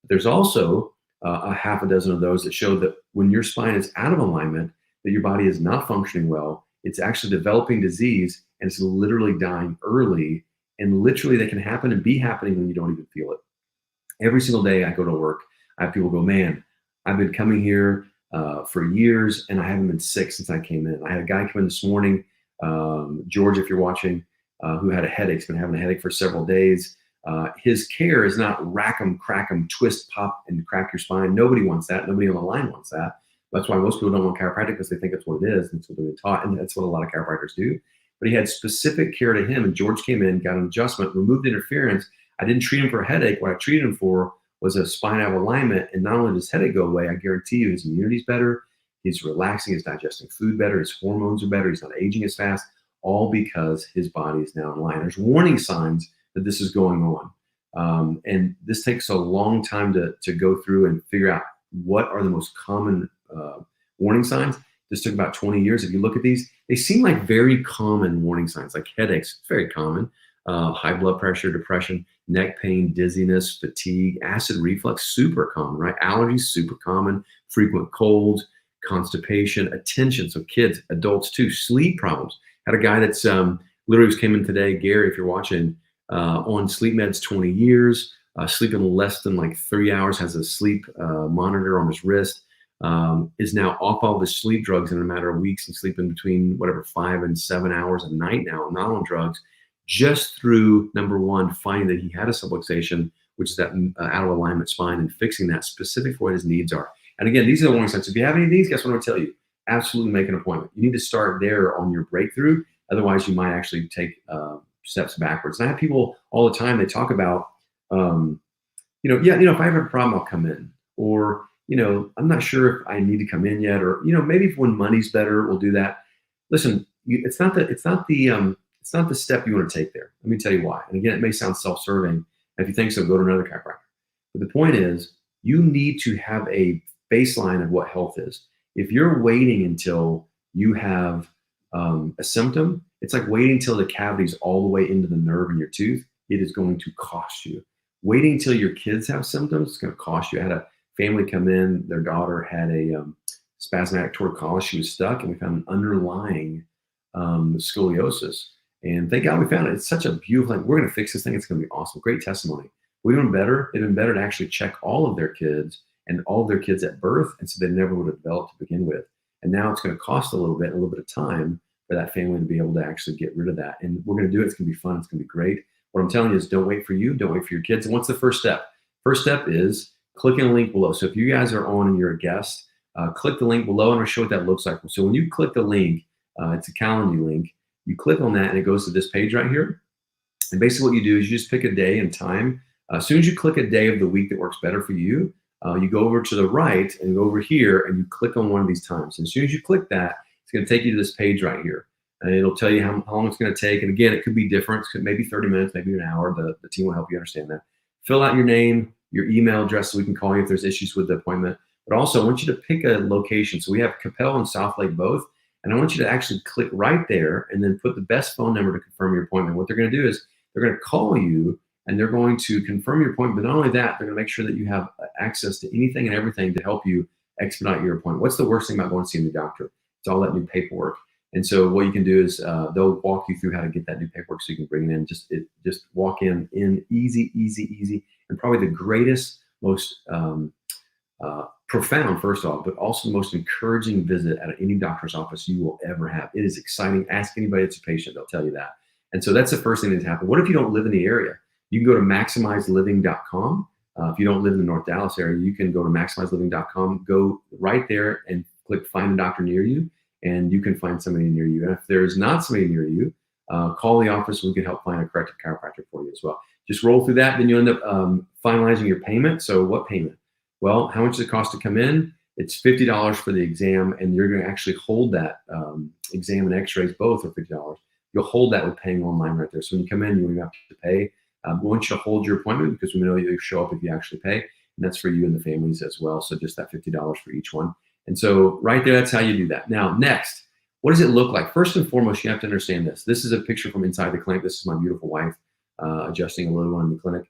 There's also a half a dozen of those that show that when your spine is out of alignment, that your body is not functioning well, it's actually developing disease, and it's literally dying early, and literally that can happen and be happening when you don't even feel it. Every single day I go to work, I have people go, man, I've been coming here for years and I haven't been sick since I came in. I had a guy come in this morning, George, if you're watching, who had a headache. He's been having a headache for several days. His care is not rack 'em, crack 'em, twist, pop, and crack your spine. Nobody wants that. Nobody on the line wants that. That's why most people don't want chiropractic, because they think that's what it is. And that's what they've been taught. And that's what a lot of chiropractors do. But he had specific care to him. And George came in, got an adjustment, removed interference. I didn't treat him for a headache. What I treated him for was a spine out of alignment. And not only does headache go away, I guarantee you his immunity's better. He's relaxing, he's digesting food better, his hormones are better, he's not aging as fast, all because his body is now in line. There's warning signs that this is going on. And this takes a long time to go through and figure out what are the most common warning signs. This took about 20 years. If you look at these, they seem like very common warning signs, like headaches, very common. high blood pressure, depression, neck pain, dizziness, fatigue, acid reflux, super common, right? Allergies, super common, frequent colds, constipation, attention. So kids, adults too, sleep problems. Had a guy that's literally just came in today, Gary, if you're watching, on sleep meds 20 years, sleeping less than like 3 hours, has a sleep monitor on his wrist, is now off all the sleep drugs in a matter of weeks and sleeping between whatever 5 and 7 hours a night now, not on drugs, just through, number one, finding that he had a subluxation, which is that out of alignment spine, and fixing that specific for what his needs are. And again, these are the warning signs. If you have any of these, guess what I'm going to tell you? Absolutely make an appointment. You need to start there on your breakthrough. Otherwise, you might actually take steps backwards. And I have people all the time, they talk about, if I have a problem, I'll come in. Or, I'm not sure if I need to come in yet. Or, maybe when money's better, we'll do that. Listen, it's not the step you want to take there. Let me tell you why. And again, it may sound self-serving. And if you think so, go to another chiropractor. But the point is, you need to have a baseline of what health is. If you're waiting until you have a symptom, it's like waiting till the cavity's all the way into the nerve in your tooth. It is going to cost you. Waiting till your kids have symptoms, it's going to cost you. I had a family come in, their daughter had a spasmodic torticollis. She was stuck, and we found an underlying scoliosis. And thank God we found it. It's such a beautiful thing. We're going to fix this thing. It's going to be awesome. Great testimony. We're doing better. It'd been better to actually check all of their kids and all of their kids at birth, and so they never would have developed to begin with. And now it's going to cost a little bit of time for that family to be able to actually get rid of that. And we're going to do it. It's going to be fun. It's going to be great. What I'm telling you is don't wait for you. Don't wait for your kids. And what's the first step? First step is clicking a link below. So if you guys are on and you're a guest, click the link below, and I'll show what that looks like. So when you click the link, it's a Calendly link. You click on that, and it goes to this page right here. And basically what you do is you just pick a day and time. As soon as you click a day of the week that works better for you, you go over to the right and go over here, and you click on one of these times. And as soon as you click that, it's going to take you to this page right here. And it'll tell you how long it's going to take. And again, it could be different. It could maybe 30 minutes, maybe an hour. The team will help you understand that. Fill out your name, your email address, so we can call you if there's issues with the appointment. But also, I want you to pick a location. So we have Capel and South Lake both. And I want you to actually click right there and then put the best phone number to confirm your appointment. What they're going to do is they're going to call you, and they're going to confirm your appointment. But not only that, they're going to make sure that you have access to anything and everything to help you expedite your appointment. What's the worst thing about going to see the doctor? It's all that new paperwork. And so what you can do is they'll walk you through how to get that new paperwork so you can bring it in. Just walk in easy, and probably the greatest, most profound, first off, but also the most encouraging visit at any doctor's office you will ever have. It is exciting. Ask anybody that's a patient, they'll tell you that. And so that's the first thing that's happened. What if you don't live in the area? You can go to maximizeliving.com. If you don't live in the North Dallas area, you can go to maximizeliving.com, go right there and click find a doctor near you, and you can find somebody near you. And if there's not somebody near you, call the office. We can help find a corrective chiropractor for you as well. Just roll through that. Then you end up finalizing your payment. So what payment? Well, how much does it cost to come in? It's $50 for the exam, and you're going to actually hold that exam and x-rays, both are $50. You'll hold that with paying online right there. So when you come in, you won't have to pay. We want you to hold your appointment because we know you'll show up if you actually pay. And that's for you and the families as well. So just that $50 for each one. And so right there, that's how you do that. Now, next, what does it look like? First and foremost, you have to understand this. This is a picture from inside the clinic. This is my beautiful wife adjusting a little one in the clinic.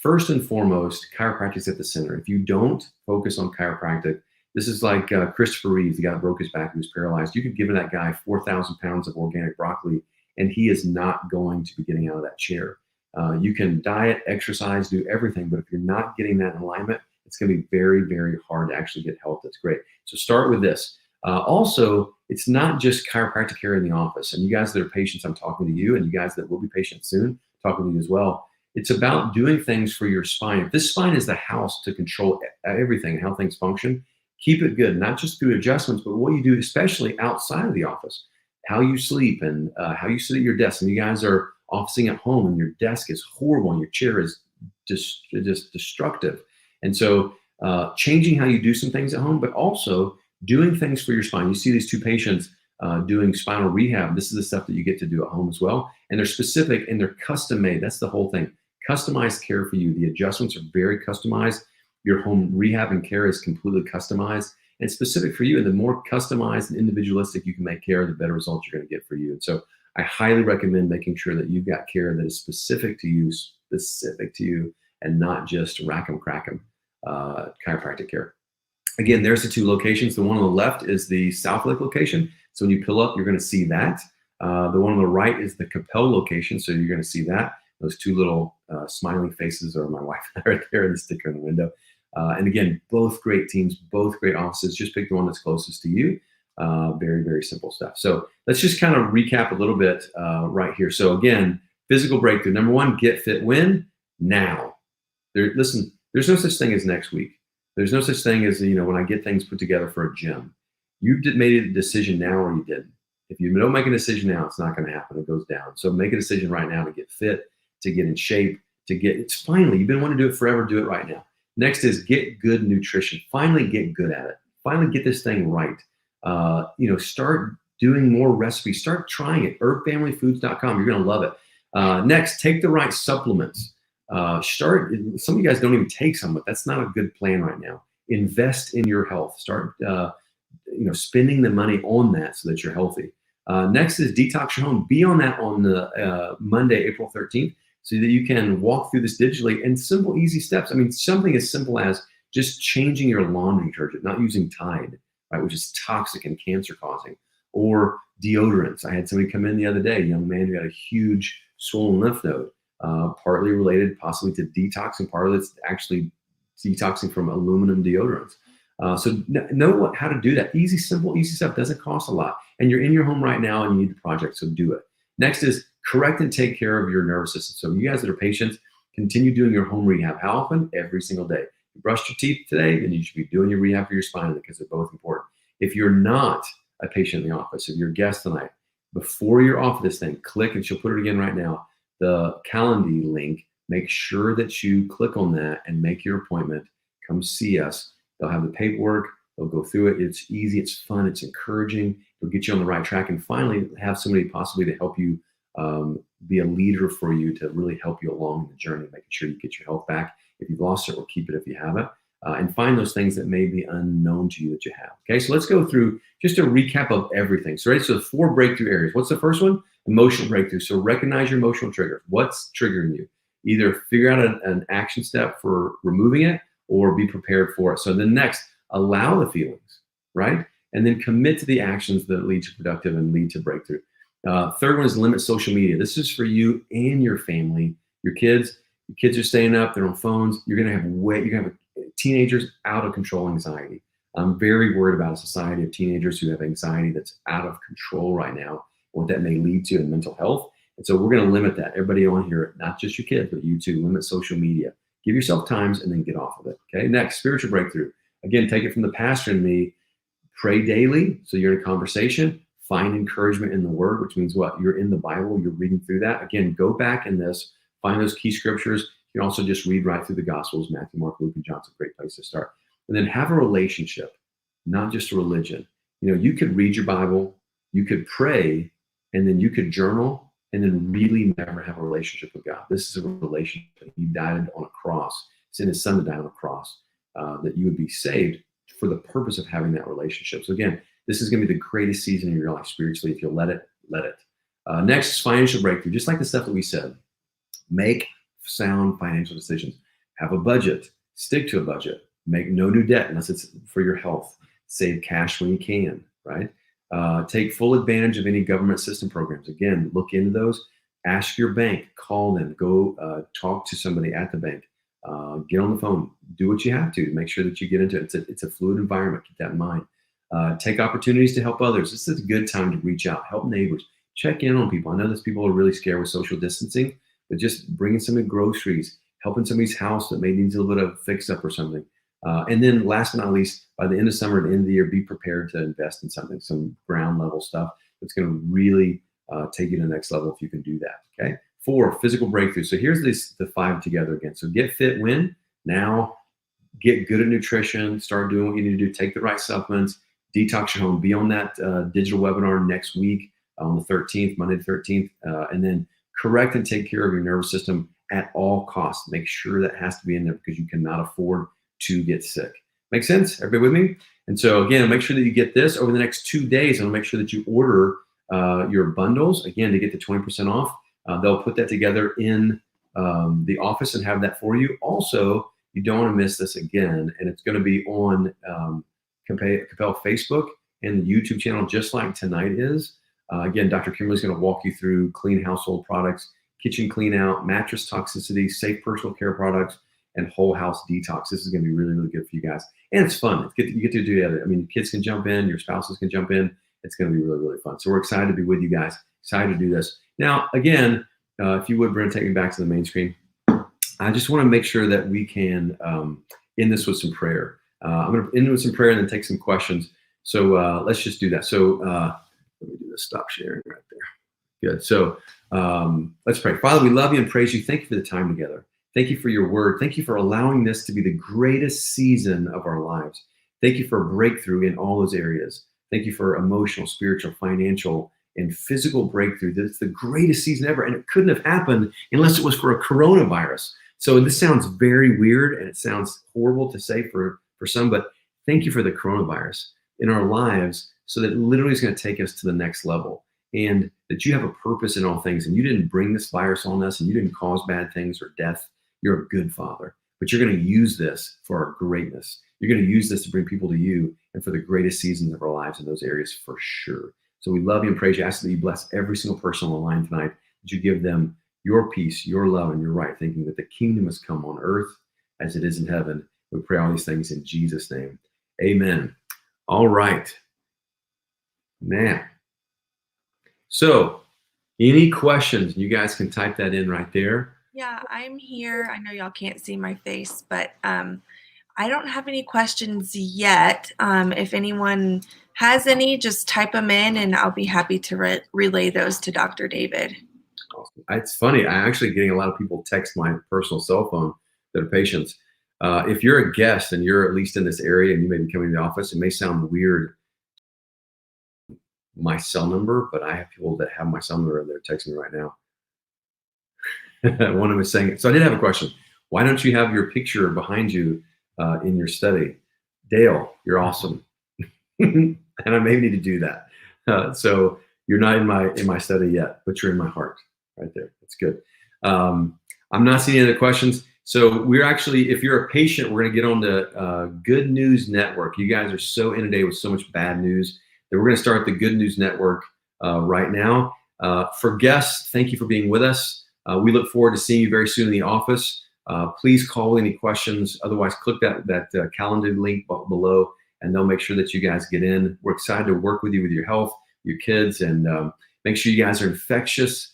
First and foremost, chiropractic is at the center. If you don't focus on chiropractic, this is like Christopher Reeves, the guy that broke his back, who was paralyzed. You could give that guy 4,000 pounds of organic broccoli, and he is not going to be getting out of that chair. You can diet, exercise, do everything, but if you're not getting that in alignment, it's going to be very, very hard to actually get help that's great. So start with this. Also, it's not just chiropractic care in the office. And you guys that are patients, I'm talking to you, and you guys that will be patients soon, talking to you as well. It's about doing things for your spine. If this spine is the house to control everything and how things function, keep it good, not just through adjustments, but what you do, especially outside of the office, how you sleep and how you sit at your desk. And you guys are officing at home and your desk is horrible and your chair is just destructive. And so changing how you do some things at home, but also doing things for your spine. You see these two patients doing spinal rehab. This is the stuff that you get to do at home as well. And they're specific and they're custom made. That's the whole thing. Customized care for you. The adjustments are very customized. Your home rehab and care is completely customized and specific for you. And the more customized and individualistic you can make care, the better results you're going to get for you. And so I highly recommend making sure that you've got care that is specific to you, and not just rack 'em, crack 'em chiropractic care. Again, there's the two locations. The one on the left is the South Lake location. So when you pull up, you're going to see that. The one on the right is the Capel location. So you're going to see that. Those two little smiling faces are my wife and I right there in the sticker in the window. And again, both great teams, both great offices. Just pick the one that's closest to you. Very, very simple stuff. So let's just kind of recap a little bit right here. So again, physical breakthrough. Number one, get fit when? Now. Listen, there's no such thing as next week. There's no such thing as, when I get things put together for a gym. You made a decision now or you didn't. If you don't make a decision now, it's not going to happen. It goes down. So make a decision right now to get fit, to get in shape, it's finally, you've been wanting to do it forever, do it right now. Next is get good nutrition. Finally get good at it. Finally get this thing right. Start doing more recipes. Start trying it. herbfamilyfoods.com. You're going to love it. Next, take the right supplements. Some of you guys don't even take some, but that's not a good plan right now. Invest in your health. Start, spending the money on that so that you're healthy. Next is detox your home. Be on that on the Monday, April 13th, so that you can walk through this digitally and simple, easy steps. I mean, something as simple as just changing your laundry detergent, not using Tide, right, which is toxic and cancer causing, or deodorants. I had somebody come in the other day, a young man who had a huge swollen lymph node, partly related possibly to detoxing, part of it's actually detoxing from aluminum deodorants. So know how to do that. Easy, simple, easy stuff. Doesn't cost a lot. And you're in your home right now and you need the project, so do it. Next is correct and take care of your nervous system. So you guys that are patients, continue doing your home rehab. How often? Every single day. You brushed your teeth today, then you should be doing your rehab for your spine because they're both important. If you're not a patient in the office, if you're a guest tonight, before you're off this thing, click, and she'll put it again right now, the Calendly link. Make sure that you click on that and make your appointment. Come see us. They'll have the paperwork. They'll go through it. It's easy. It's fun. It's encouraging. It'll get you on the right track. And finally, have somebody possibly to help you be a leader for you to really help you along the journey, making sure you get your health back. If you've lost it, or keep it if you have it. And find those things that may be unknown to you that you have. Okay, so let's go through just a recap of everything. So, right, so 4 breakthrough areas. What's the first one? Emotional breakthrough. So recognize your emotional trigger. What's triggering you? Either figure out an action step for removing it or be prepared for it. So the next, allow the feelings, right? And then commit to the actions that lead to productive and lead to breakthrough. Third one is limit social media. This is for you and your family, your kids. Your kids are staying up, they're on phones. You're gonna have teenagers out of control anxiety. I'm very worried about a society of teenagers who have anxiety that's out of control right now, what that may lead to in mental health. And so we're gonna limit that. Everybody on here, not just your kids, but you too, limit social media. Give yourself times and then get off of it, okay? Next, spiritual breakthrough. Again, take it from the pastor and me. Pray daily, so you're in a conversation. Find encouragement in the word, which means what? You're in the Bible, you're reading through that. Again, go back in this, find those key scriptures. You can also just read right through the Gospels, Matthew, Mark, Luke, and John. It's a great place to start. And then have a relationship, not just a religion. You could read your Bible, you could pray, and then you could journal, and then really never have a relationship with God. This is a relationship. He died on a cross, sent his son to die on a cross, that you would be saved for the purpose of having that relationship. So again, this is gonna be the greatest season of your life spiritually. If you'll let it. Next is financial breakthrough. Just like the stuff that we said, make sound financial decisions. Have a budget, stick to a budget, make no new debt unless it's for your health. Save cash when you can, right? Take full advantage of any government system programs. Again, look into those. Ask your bank, call them, go talk to somebody at the bank. Get on the phone, do what you have to make sure that you get into it. It's a fluid environment, keep that in mind. Take opportunities to help others. This is a good time to reach out, help neighbors, check in on people. I know that people are really scared with social distancing, but just bringing some groceries, helping somebody's house that may need a little bit of fix up or something. And then last but not least, by the end of summer and end of the year, be prepared to invest in something, some ground level stuff that's going to really take you to the next level if you can do that, okay? 4, physical breakthrough. So here's the 5 together again. So get fit when? Now. Get good at nutrition, start doing what you need to do, take the right supplements, detox your home, be on that digital webinar next week on the 13th, Monday the 13th, and then correct and take care of your nervous system at all costs. Make sure that has to be in there because you cannot afford to get sick. Make sense? Everybody with me? And so again, make sure that you get this over the next 2 days. And make sure that you order your bundles, again, to get the 20% off. They'll put that together in the office and have that for you. Also, you don't want to miss this again, and it's going to be on Capel Facebook and the YouTube channel, just like tonight is. Again, Dr. Kimberly's going to walk you through clean household products, kitchen clean out, mattress toxicity, safe personal care products, and whole house detox. This is going to be really, really good for you guys. And it's fun. You get to do it. I mean, kids can jump in, your spouses can jump in. It's going to be really, really fun. So we're excited to be with you guys, excited to do this. Now, again, if you would, Brent, take me back to the main screen. I just want to make sure that we can end this with some prayer. I'm going to end with some prayer and then take some questions. So let's just do that. So let me do this, stop sharing right there. Good. So let's pray. Father, we love you and praise you. Thank you for the time together. Thank you for your word. Thank you for allowing this to be the greatest season of our lives. Thank you for a breakthrough in all those areas. Thank you for emotional, spiritual, financial, and physical breakthrough. That it's the greatest season ever. And it couldn't have happened unless it was for a coronavirus. So this sounds very weird and it sounds horrible to say for some, but thank you for the coronavirus in our lives so that it literally is going to take us to the next level. And that you have a purpose in all things. And you didn't bring this virus on us and you didn't cause bad things or death. You're a good Father, but you're going to use this for our greatness. You're going to use this to bring people to you and for the greatest seasons of our lives in those areas for sure. So we love you and praise you. I ask that you bless every single person on the line tonight, that you give them your peace, your love, and your right thinking, that the kingdom has come on earth as it is in heaven. We pray all these things in Jesus' name. Amen. All right. Now, so any questions? You guys can type that in right there. Yeah, I'm here. I know y'all can't see my face, but I don't have any questions yet. If anyone has any, just type them in and I'll be happy to relay those to Dr. David. Awesome. It's funny. I'm actually getting a lot of people text my personal cell phone that are patients. If you're a guest and you're at least in this area and you may be coming to the office, it may sound weird, my cell number, but I have people that have my cell number and they're texting me right now. One of them is saying, so I did have a question. Why don't you have your picture behind you in your study? Dale, you're awesome. And I may need to do that. So you're not in my study yet, but you're in my heart right there. That's good. I'm not seeing any other questions. So we're actually, if you're a patient, we're going to get on the Good News Network. You guys are so inundated with so much bad news that we're going to start the Good News Network right now. For guests, thank you for being with us. We look forward to seeing you very soon in the office. Please call any questions. Otherwise, click that calendar link below, and they'll make sure that you guys get in. We're excited to work with you with your health, your kids, and make sure you guys are infectious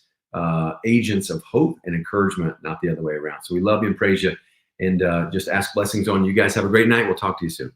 agents of hope and encouragement, not the other way around. So we love you and praise you, and just ask blessings on you. You guys have a great night. We'll talk to you soon.